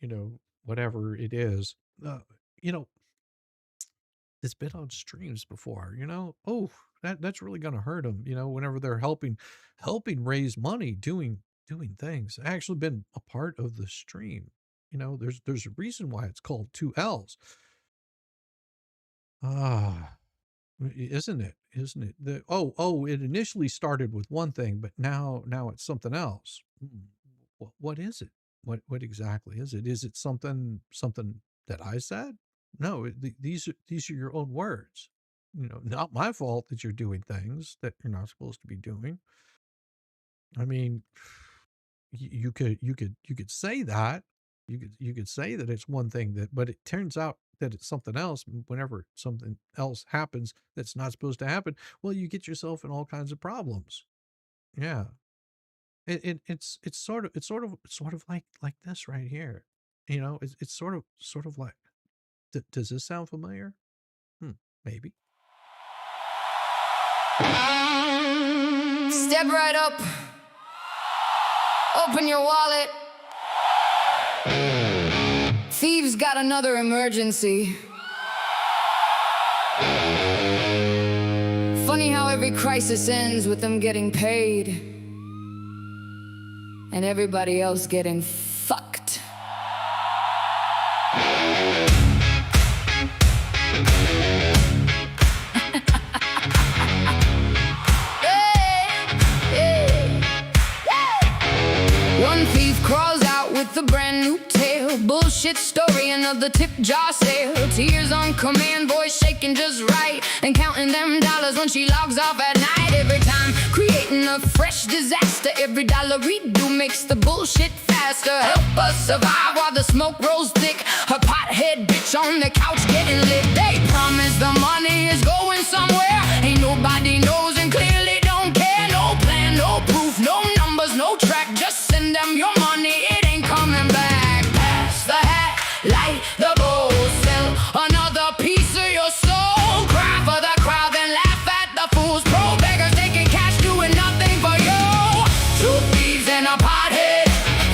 whatever it is, uh, you know, it's been on streams before, oh, that's really going to hurt them, whenever they're helping raise money, doing things. Actually been a part of the stream. There's a reason why it's called 2 L's. Ah, isn't it? Isn't it? It initially started with one thing, but now it's something else. What is it? What exactly is it? Is it something that I said? No, these are your own words. Not my fault that you're doing things that you're not supposed to be doing. I mean, you could say that. You could say that it's one thing that, but it turns out that it's something else. Whenever something else happens that's not supposed to happen, well, you get yourself in all kinds of problems. Yeah. It's sort of like this right here. It's sort of like, does this sound familiar? Maybe. Step right up. Open your wallet. Thieves got another emergency. Funny how every crisis ends with them getting paid and everybody else getting fucked. One thief crawls out with a brand new tale. Bullshit story, another tip jar sale. Tears on command, voice shaking just right, and counting them dollars when she logs off at night. Every time creating a fresh disaster. Every dollar redo makes the bullshit faster. Help us survive while the smoke rolls thick. Her pothead bitch on the couch getting lit. They promise the money is going somewhere. Ain't nobody knows and clearly don't care. No plan, no proof, no numbers, no track. Just send them your money, it ain't coming back. Pass the hat, light the bowl, sell another piece of your soul. Cry for the crowd, then laugh at the fools. Pro beggars taking cash, doing nothing for you. Two thieves and a pothead,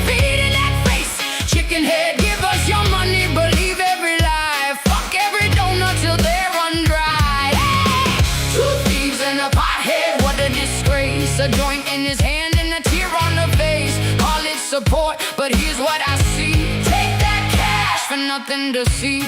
feet in that face, chicken head. Give us your money, believe every lie. Fuck every donut till they're run dry. Hey! Two thieves and a pothead, what a disgrace. A joint in his hand and a tear on the face. Call it support, but here's what I see. Take that cash for nothing to see.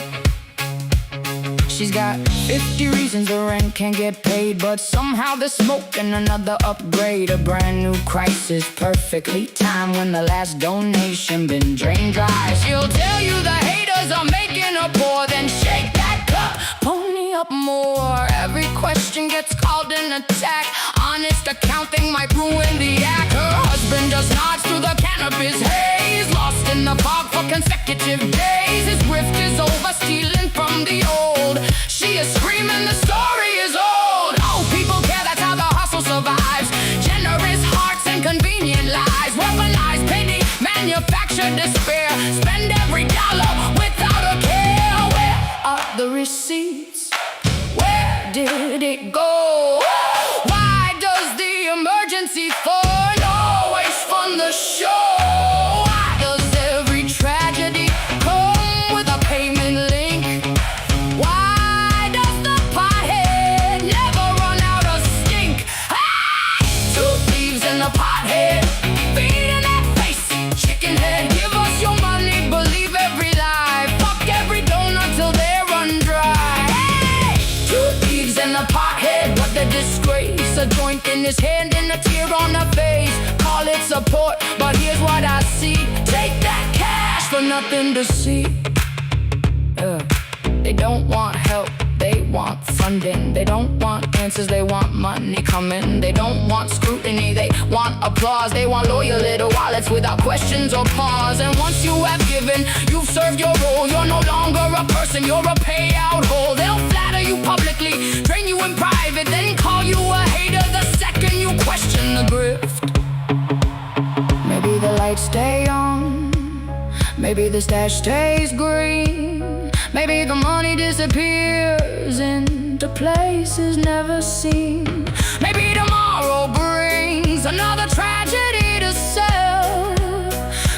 She's got 50 reasons the rent can't get paid, but somehow they're smoking another upgrade. A brand new crisis, perfectly timed when the last donation been drained dry. She'll tell you the haters are making her poor, then shake that cup, pony up more. Every question gets called an attack. Honest accounting might ruin the act. Her husband just nods through the cannabis haze, lost in the fog for consecutive days. His grift is over, stealing from the old. She is screaming, the story is old. Oh, people care, that's how the hustle survives. Generous hearts and convenient lies. Weaponized pity, manufactured despair. Spend every dollar without a care. Where are the receipts? Where did it go? Why does the emergency fund always fund the show? Why does every tragedy come with a payment link? Why does the pothead never run out of stink? Ah! Two thieves and a pothead, feet in that face, chicken head. Give us your money, believe every lie. Fuck every donut till they run dry. Hey! Two thieves and a pothead, what a disgrace. A joint in his hand and a tear on her face. Call it support, but here's what I see. Take that cash for nothing to see. They don't want help, they want funding. They don't want answers, they want money coming. They don't want scrutiny, they want applause. They want loyal little wallets without questions or pause. And once you have given, you've served your role. You're no longer a person, you're a payout hole. They'll flatter you publicly, train you in private, then call you a hater the second you question the grift. Maybe the lights stay on, maybe the stash stays green. Maybe the money disappears into places never seen. Maybe tomorrow brings another tragedy to sell,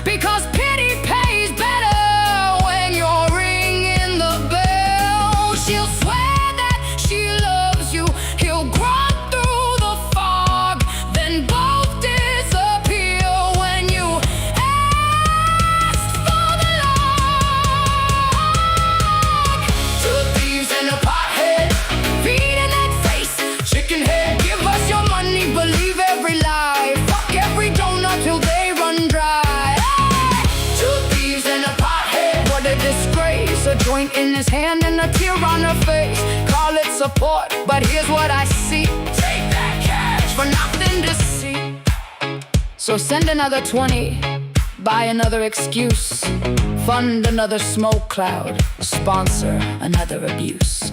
because pity pays better when you're ringing the bell. She'll swear that she loves you, he'll grunt through the fog, then both disappear when you ask for the log. Two thieves and a pothead, feet in that face, chicken head. Give us your money, believe every lie. Fuck every donut till they run dry. Hey! Two thieves and a pothead, what a disgrace. A joint in his hand and a tear on her face. Call it support, but here's what I see. Take that cash for nothing to see. So send another 20, buy another excuse, fund another smoke cloud, sponsor another abuse.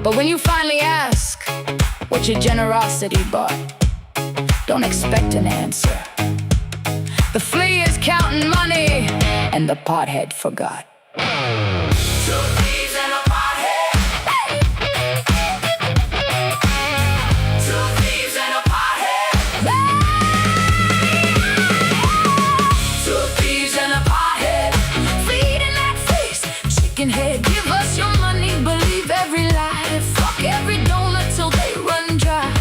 But when you finally ask what your generosity bought, don't expect an answer. The flea is counting money, and the pothead forgot. Two thieves and a pothead. Two thieves and a pothead. Two thieves and a pothead. Feed in that face, chicken head. Give us your money, believe every lie. Fuck every donut till they run dry.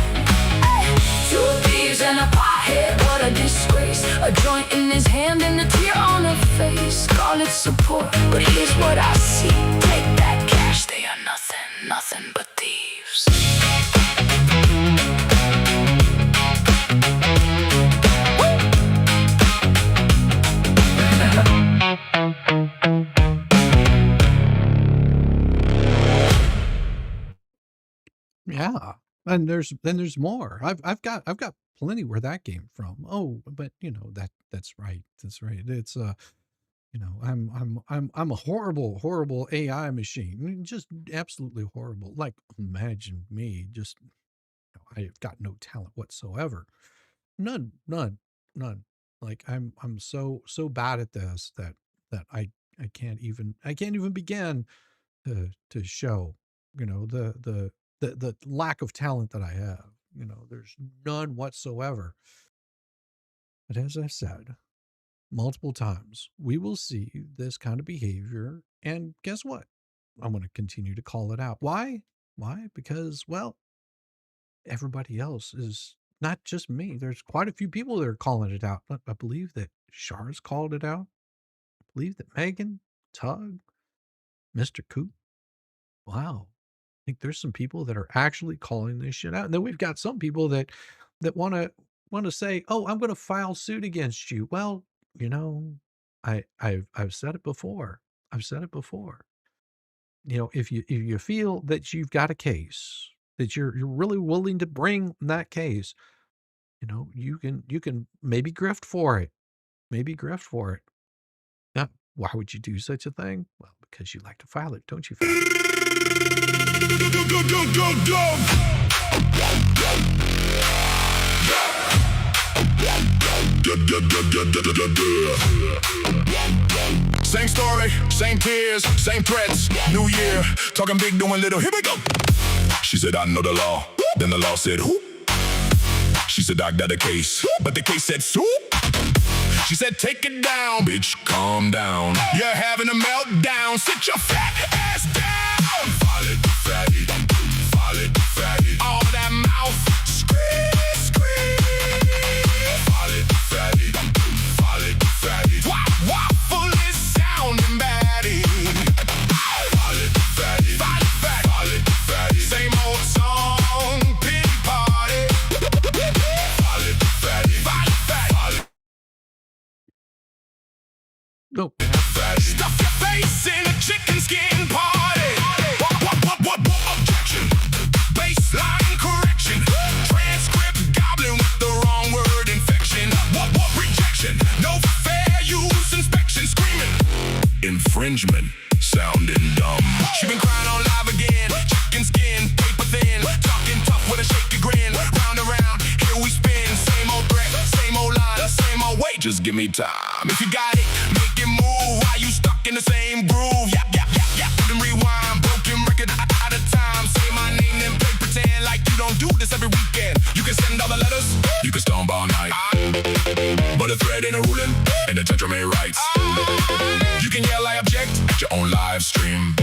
Two thieves and a pothead, what a disgrace. A joint in his hand and a tear on her face. Call it support, but here's what I see. Take that cash, they are nothing, nothing but thieves. Yeah. And there's more. I've got plenty where that came from. Oh, but that's right. That's right. It's I'm a horrible AI machine. Just absolutely horrible. Like, imagine me just I've got no talent whatsoever. None. Like, I'm so bad at this that I can't even begin to show, the lack of talent that I have. There's none whatsoever. But as I said multiple times, we will see this kind of behavior, and guess what? I'm going to continue to call it out. Why? Because, well, everybody else is not just me. There's quite a few people that are calling it out. I believe that Char's called it out. I believe that Megan, Tug, Mr. Coop. Wow. I think there's some people that are actually calling this shit out. And then we've got some people that want to say, "Oh, I'm going to file suit against you." Well, I've said it before. If you feel that you've got a case, that you're really willing to bring that case, you can maybe grift for it. Now, why would you do such a thing? Well, because you like to file it, don't you? Same story, same tears, same threats. New year, talking big, doing little. Here we go. She said, "I know the law." Then the law said, "Who?" She said, "I got a case." But the case said, "Sue." She said, "Take it down, bitch, calm down. You're having a meltdown. Sit your fat ass down." File it, fatty. File it, fatty. All that mouth. Squeeze. File it, fatty. File it, fatty. Waffle is sounding batty. File it, fatty. File it, fatty. Same old song, pity party. File it, fatty. File it. No. Stuff your face in a chicken skin party. What objection? Baseline correction. Transcript gobbling with the wrong word infection. What rejection? No fair use inspection. Screaming infringement, sounding dumb. She been crying on live again. Chicken skin, paper thin. Talking tough with a shaky grin. Round and round, here we spin. Same old threat, same old line, same old way. Just give me time. If you got it, make it move. Why you stuck in the same groove? Yeah. Then rewind, broken record out of time. Say my name, then play pretend like you don't do this every weekend. You can send all the letters, you can stomp all night. But a thread ain't a ruling, and the tetra ain't right. You can yell, I object at your own live stream.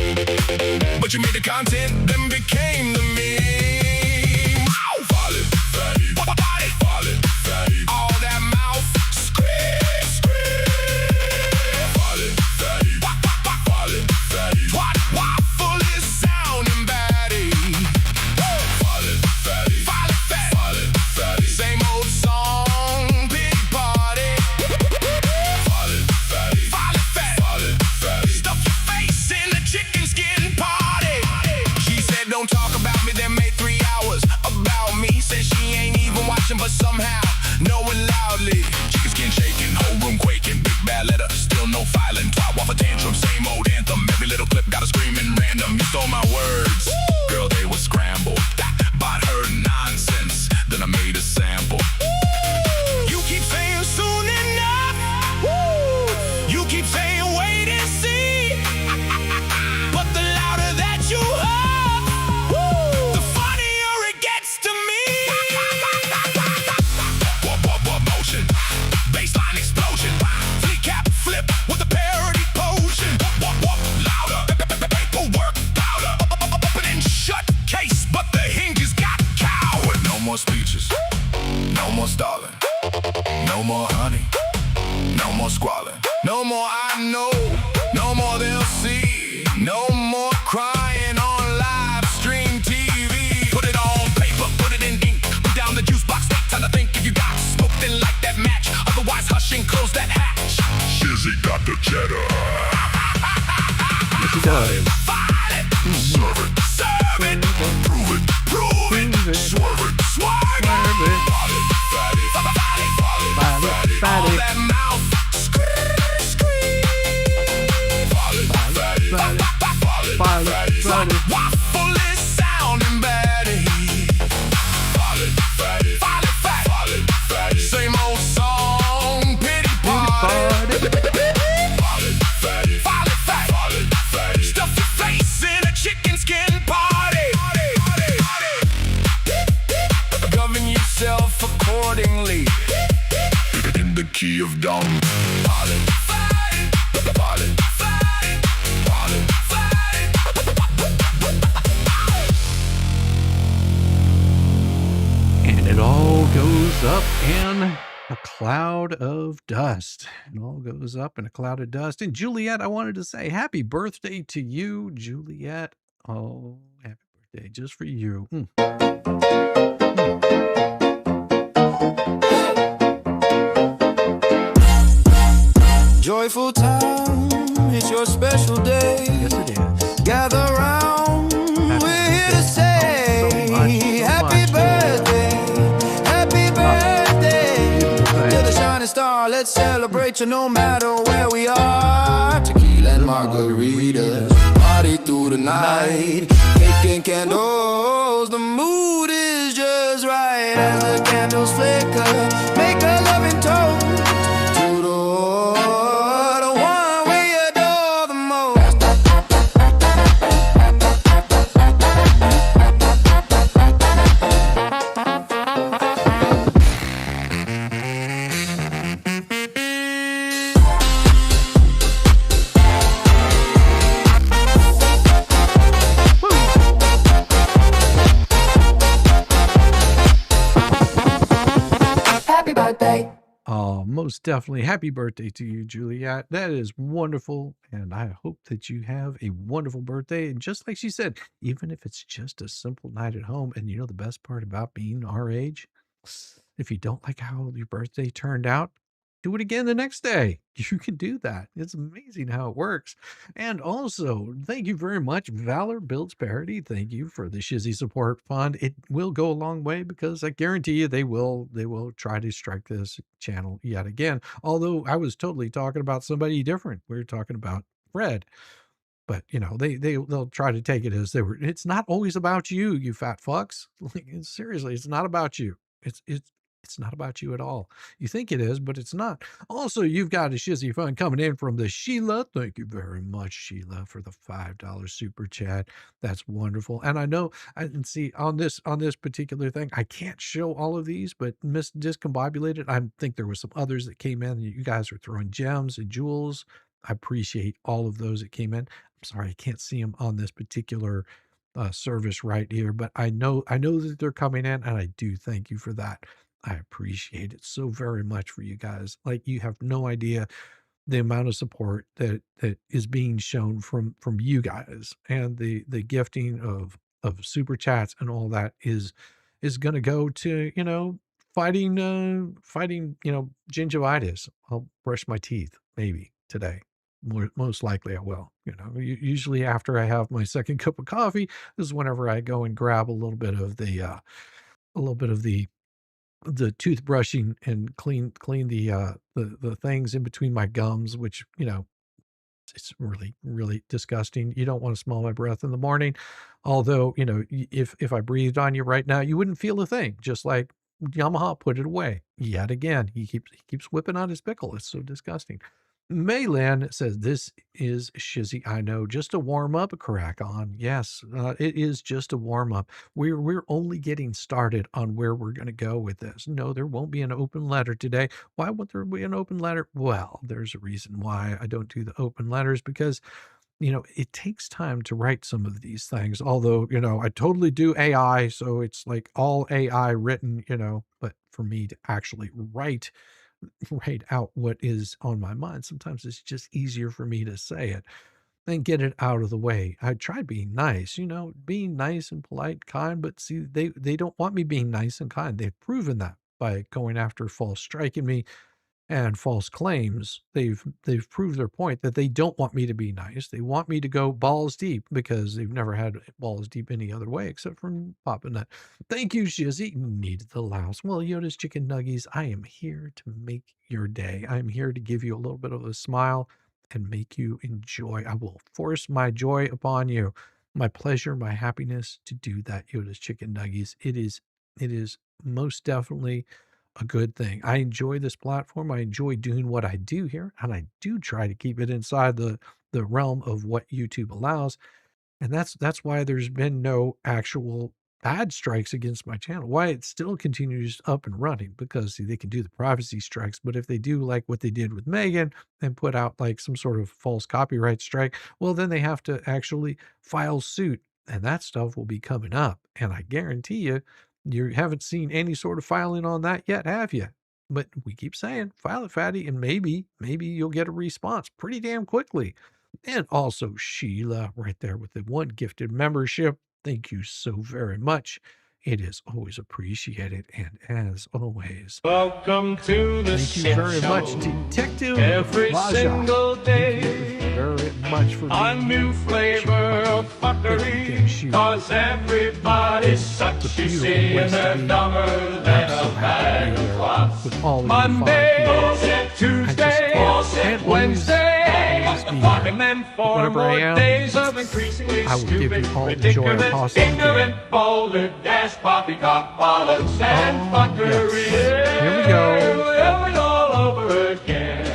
But you made the content, then became the meme. File it, fatty. File it, fatty. All that mouth. Squeeze. File it, fatty. File it, fatty. Waffle is sounding batty. File it, fatty. File it, fatty. Same old song, pity party. File it, fatty. File it, fatty. Stuff your face in a chicken skin party. She said, "Don't talk about me," then made 3 hours about me. Said she ain't even watching, but somehow knowing loudly No more stalling, no more honey, no more squalling, no more I know, no more they'll see, no more crying on live stream TV. Put it on paper, put it in ink, put down the juice box, take time to think. If you got smoke, then light that match, otherwise hush and close that hatch. Shizzy got the cheddar. Yes, he does. Serve it, serve it, prove it, prove it, swerve it, swerve it, fatty, Fatty. all that mouth, scream, scream, fatty, waffle is sounding batty, fatty, same old song, pity party, fatty, stuff your face in a chicken skin party. Govern yourself accordingly in the key of dawn. And it all goes up in a cloud of dust. It all goes up in a cloud of dust. And Juliet, I wanted to say happy birthday to you, Juliet. Oh, happy birthday just for you. Joyful time, it's your special day. Yes, it is. Gather round, Happy we're here to birthday. say So much. happy birthday, happy birthday to the shining star. Let's celebrate you no matter where we are. Tequila and margaritas, party through the night. Cake and candles, the mood is just right. As the candles flicker, make a loving toast to the one we adore the most. Happy birthday. Oh, most definitely. Happy birthday to you, Juliet. That is wonderful. And I hope that you have a wonderful birthday. And just like she said, even if it's just a simple night at home, and you know the best part about being our age? If you don't like how your birthday turned out, do it again the next day. You can do that. It's amazing how it works. And also, thank you very much, Valor Builds Parody. Thank you for the Shizzy Support Fund. It will go a long way because I guarantee you they will try to strike this channel yet again. Although I was totally talking about somebody different. We were talking about Fred. But you know, they'll try to take it as they were. It's not always about you, you fat fucks. Like, seriously, it's not about you. It's not about you at all. You think it is, but it's not. Also, you've got a Shizzy Fund coming in from the Sheila. Thank you very much, Sheila, for the $5 super chat. That's wonderful. And I know I can see on this particular thing, I can't show all of these, but Miss Discombobulated, I think there were some others that came in. You guys are throwing gems and jewels. I appreciate all of those that came in. I'm sorry I can't see them on this particular service right here, but I know that they're coming in, and I do thank you for that. I appreciate it so very much for you guys. Like, you have no idea the amount of support that is being shown from you guys, and the gifting of super chats and all that is going to go to, you know, fighting you know, gingivitis. I'll brush my teeth maybe today. Most likely I will. You know, usually after I have my second cup of coffee, this is whenever I go and grab a little bit of the toothbrushing and clean the things in between my gums, which, you know, it's really disgusting. You don't want to smell my breath in the morning. Although, you know, if I breathed on you right now, you wouldn't feel a thing. Just like Yamaha put it away yet again. He keeps whipping out his pickle. It's so disgusting. Maylan says, this is Shizzy, I know, just a warm-up, crack on. Yes, it is just a warm-up. We're only getting started on where we're going to go with this. No, there won't be an open letter today. Why won't there be an open letter? Well, there's a reason why I don't do the open letters, because it takes time to write some of these things, although, I totally do AI, so it's like all AI written, but for me to actually write out what is on my mind, sometimes it's just easier for me to say it and get it out of the way. I try being nice, being nice and polite, kind, but see, they don't want me being nice and kind. They've proven that by going after false striking me and false claims. They've proved their point that they don't want me to be nice. They want me to go balls deep because they've never had balls deep any other way except from popping that. Thank you, Shizzy. Needed the louse. Well, Yoda's Chicken Nuggies, I am here to make your day. I'm here to give you a little bit of a smile and make you enjoy. I will force my joy upon you, my pleasure, my happiness to do that, Yoda's Chicken Nuggies. It is most definitely a good thing. I enjoy this platform. I enjoy doing what I do here, and I do try to keep it inside the realm of what YouTube allows. And that's why there's been no actual bad strikes against my channel. Why it still continues up and running, because see, they can do the privacy strikes, but if they do like what they did with Megan and put out like some sort of false copyright strike, well, then they have to actually file suit, and that stuff will be coming up. And I guarantee you haven't seen any sort of filing on that yet, have you? But we keep saying, file it, fatty, and maybe you'll get a response pretty damn quickly. And also Sheila right there with the one gifted membership. Thank you so very much. It is always appreciated. And as always, Welcome to the thank you shit very show. much, Detective Every Raja. single Thank day, you very much for a being new flavor of fuckery, cause everybody's such, you beautiful see, place and to they're be. dumber than I'm so a happy bag to be of there clots. with all of you Monday, fine people. Tuesday, can't Wednesday, always be and then But four whenever I more am, days of increasingly I will give you stupid, all the joy I ridiculous, possibly can. ignorant, boulder, dash, poppycock, bollocks, and fuckery. yes. Here we go. Over and all over again.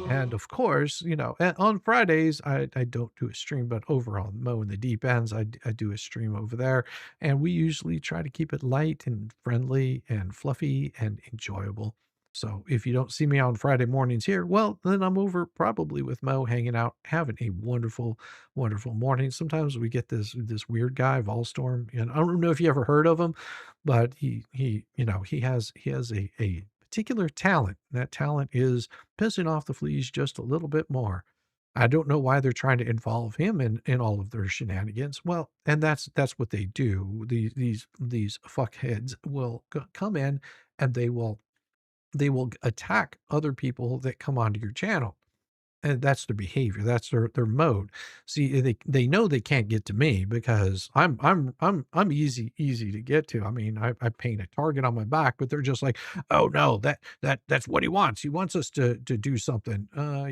And of course, on Fridays, I don't do a stream, but over on Mo in the Deep Ends, I do a stream over there. And we usually try to keep it light and friendly and fluffy and enjoyable. So if you don't see me on Friday mornings here, well, then I'm over probably with Mo hanging out, having a wonderful, wonderful morning. Sometimes we get this weird guy, Volstorm, and I don't know if you ever heard of him, but he has a particular talent. That talent is pissing off the fleas just a little bit more. I don't know why they're trying to involve him in all of their shenanigans. Well, and that's what they do. These fuckheads will come in and they will attack other people that come onto your channel. And that's their behavior. That's their mode. See, they know they can't get to me because I'm easy to get to. I mean, I paint a target on my back, but they're just like, oh no, that's what he wants. He wants us to do something.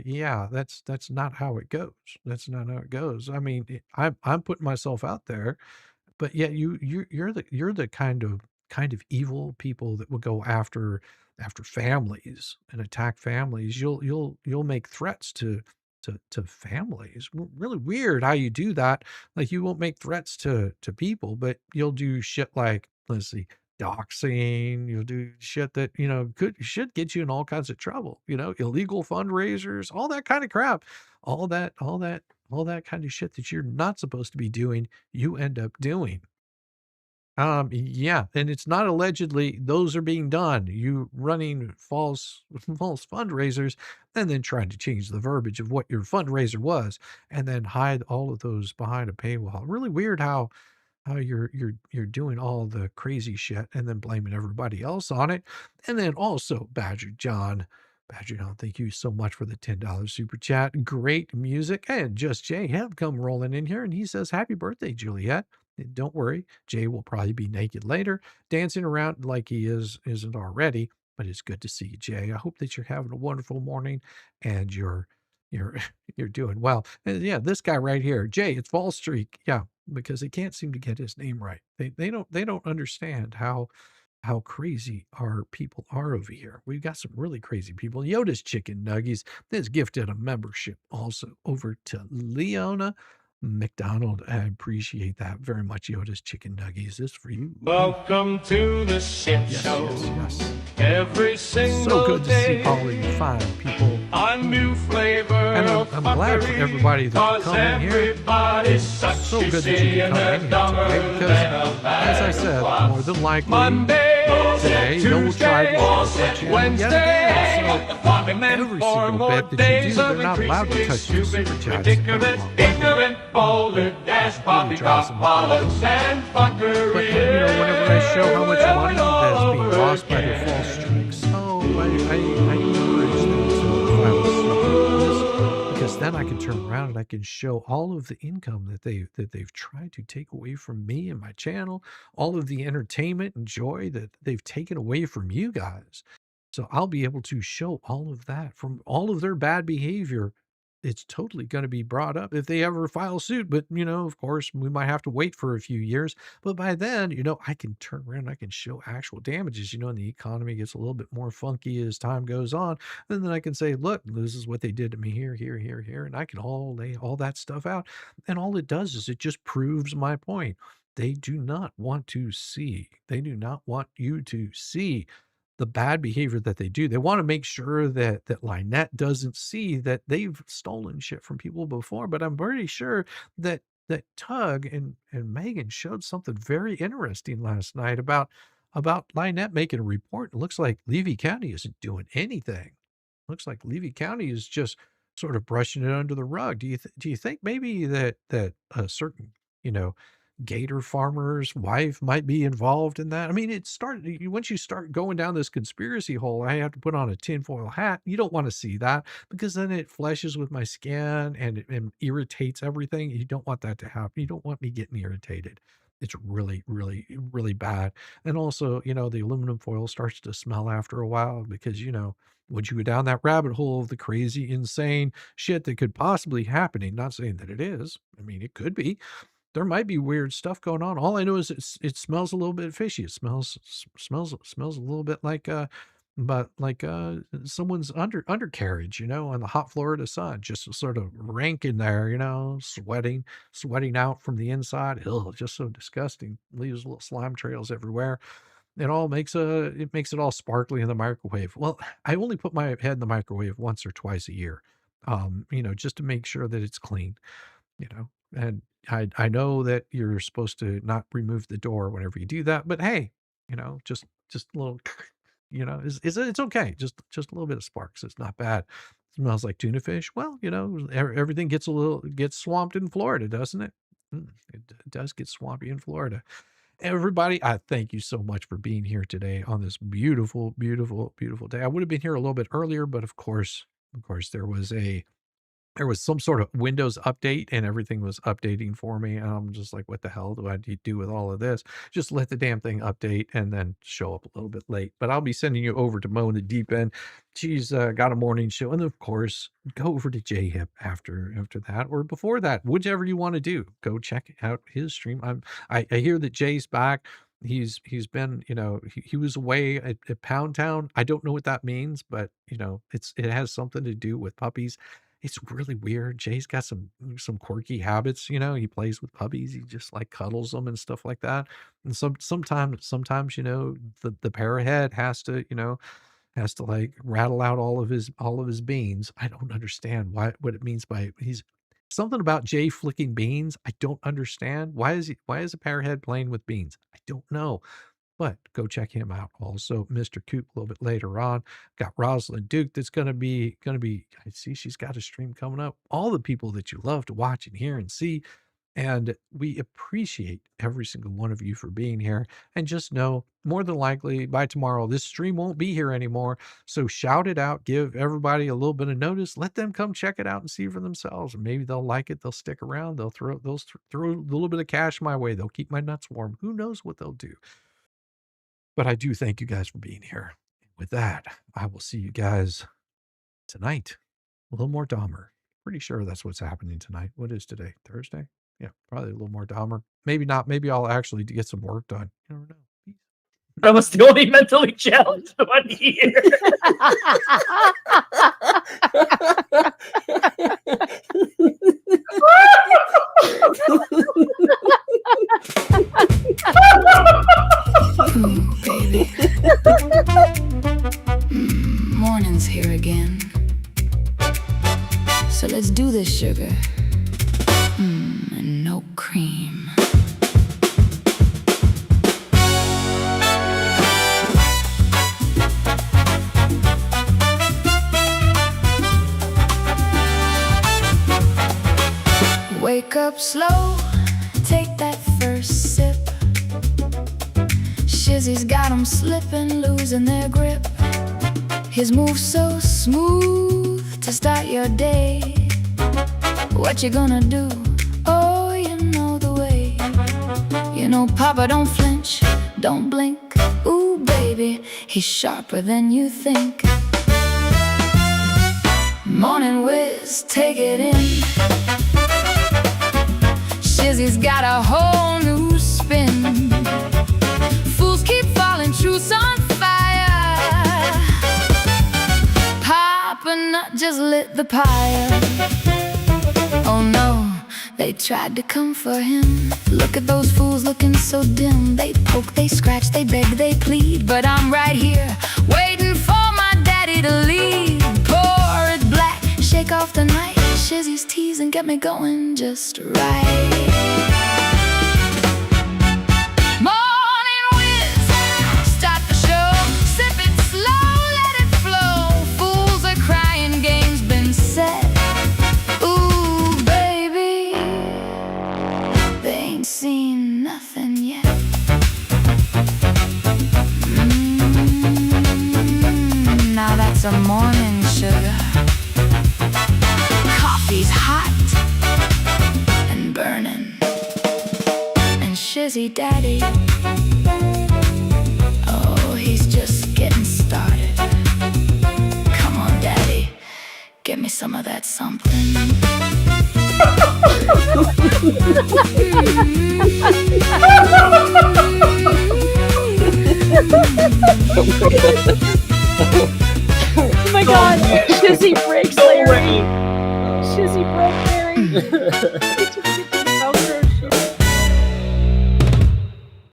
Yeah, that's not how it goes. That's not how it goes. I mean, I'm putting myself out there, but yet you're the kind of evil people that will go after families and attack families. You'll make threats to families. Really weird how you do that. Like you won't make threats to people, but you'll do shit like, let's see, doxing. You'll do shit that should get you in all kinds of trouble. Illegal fundraisers, all that kind of crap, all that kind of shit that you're not supposed to be doing. You end up doing. Yeah, and it's not allegedly those are being done. You running false false fundraisers and then trying to change the verbiage of what your fundraiser was and then hide all of those behind a paywall. Really weird how you're doing all the crazy shit and then blaming everybody else on it. And then also Badger John, thank you so much for the $10 super chat. Great music. And Just Jay have come rolling in here and he says, happy birthday, Juliet. And don't worry, Jay will probably be naked later, dancing around like he isn't already. But it's good to see you, Jay. I hope that you're having a wonderful morning and you're you're doing well. And yeah, this guy right here, Jay, it's Fall Streak. Yeah, because they can't seem to get his name right. They don't understand how crazy our people are over here. We've got some really crazy people. Yoda's Chicken Nuggies has gifted a membership also over to Leona. McDonald, I appreciate that very much. Yoda's chicken nuggies is for you. Welcome to the shit show. Yes. Every single So good to see day, all of you fine people. a new flavor And of I'm glad for fuckery, everybody that 'cause come in here. everybody's such So you good that see, you can and come they're in here dumber today because, than a bag as I of said, wasps. more than likely Monday, today you'll try to Tuesday, Wednesday, and then every 4 single more bit that you days do, of they're not allowed to touch the stupid, super chats. ridiculous, ignorant, boulder, dash, poppycock, bollocks, and fuckery. But whenever I show how much money that's being lost by their false streaks, I encourage them to file suit because then I can turn around and I can show all of the income that they've tried to take away from me and my channel, all of the entertainment and joy that they've taken away from you guys. So I'll be able to show all of that from all of their bad behavior. It's totally going to be brought up if they ever file suit. But, of course, we might have to wait for a few years. But by then, I can turn around, I can show actual damages, and the economy gets a little bit more funky as time goes on. And then I can say, look, this is what they did to me here, here, here, here. And I can all lay all that stuff out. And all it does is it just proves my point. They do not want to see, they do not want you to see the bad behavior that they do. They want to make sure that Lynette doesn't see that they've stolen shit from people before. But I'm pretty sure that Tug and Megan showed something very interesting last night about Lynette making a report. It looks like Levy County isn't doing anything. Looks like Levy County is just sort of brushing it under the rug. Do you think maybe that a certain gator farmer's wife might be involved in that? I mean, once you start going down this conspiracy hole, I have to put on a tinfoil hat. You don't want to see that because then it fleshes with my skin and it irritates everything. You don't want that to happen. You don't want me getting irritated. It's really, really, really bad. And also, the aluminum foil starts to smell after a while because, once you go down that rabbit hole of the crazy, insane shit that could possibly happening, not saying that it is. I mean, it could be. There might be weird stuff going on. All I know is it smells a little bit fishy. It smells a little bit like someone's undercarriage, on the hot Florida sun, just sort of rank in there, sweating out from the inside. Ugh, just so disgusting. Leaves little slime trails everywhere. It makes it all sparkly in the microwave. Well, I only put my head in the microwave once or twice a year, just to make sure that it's clean. And I know that you're supposed to not remove the door whenever you do that, but hey, just a little, it's okay. Just a little bit of sparks. It's not bad. Smells like tuna fish. Well, everything gets swamped in Florida, doesn't it? It does get swampy in Florida. Everybody, I thank you so much for being here today on this beautiful, beautiful, beautiful day. I would have been here a little bit earlier, but of course, there was some sort of Windows update and everything was updating for me. And I'm just like, what the hell do I do with all of this? Just let the damn thing update and then show up a little bit late. But I'll be sending you over to Mo in the Deep End. She's got a morning show. And of course, go over to J-Hip after that or before that, whichever you want to do. Go check out his stream. I hear that Jay's back. He's been, he was away at Pound Town. I don't know what that means, but it has something to do with puppies. It's really weird. Jay's got some quirky habits, he plays with puppies. He just like cuddles them and stuff like that. And sometimes, the parrot has to like rattle out all of his beans. I don't understand what it means by he's something about Jay flicking beans. I don't understand. Why is a parrot playing with beans? I don't know. But go check him out. Also, Mr. Coop a little bit later on. Got Rosalind Duke that's gonna be. I see she's got a stream coming up. All the people that you love to watch and hear and see. And we appreciate every single one of you for being here. And just know, more than likely by tomorrow, this stream won't be here anymore. So shout it out, give everybody a little bit of notice, let them come check it out and see for themselves. And maybe they'll like it, they'll stick around, they'll throw a little bit of cash my way, they'll keep my nuts warm. Who knows what they'll do? But I do thank you guys for being here. With that, I will see you guys tonight. A little more Dahmer. Pretty sure that's what's happening tonight. What is today? Thursday? Yeah, probably a little more Dahmer. Maybe not. Maybe I'll actually get some work done. You never know. Peace. I was the only mentally challenged one here. Ooh, baby. Morning's here again. So let's do this, sugar. And no cream. Wake up slow, take that first sip. Shizzy's got 'em slipping, losing their grip. His moves so smooth to start your day. What you gonna do? Oh, you know the way. You know Papa don't flinch, don't blink. Ooh, baby, he's sharper than you think. Morning Whiz, take it in. Shizzy's got a whole new spin. Fools keep falling, truth's on fire. Papa Nut just lit the pyre. Oh no, they tried to come for him. Look at those fools looking so dim. They poke, they scratch, they beg, they plead. But I'm right here, waiting for my daddy to lead. Pour it black, shake off the night. Shizzy's tease and get me going just right. Morning Whiz, start the show. Sip it slow, let it flow. Fools are crying, game's been set. Ooh, baby, they ain't seen nothing yet. Now that's a morning sugar. Coffee's hot and burning. And Shizzy Daddy, oh, he's just getting started. Come on, Daddy, give me some of that something. Oh my god, Shizzy breaks Larry. Shizzy broke Larry.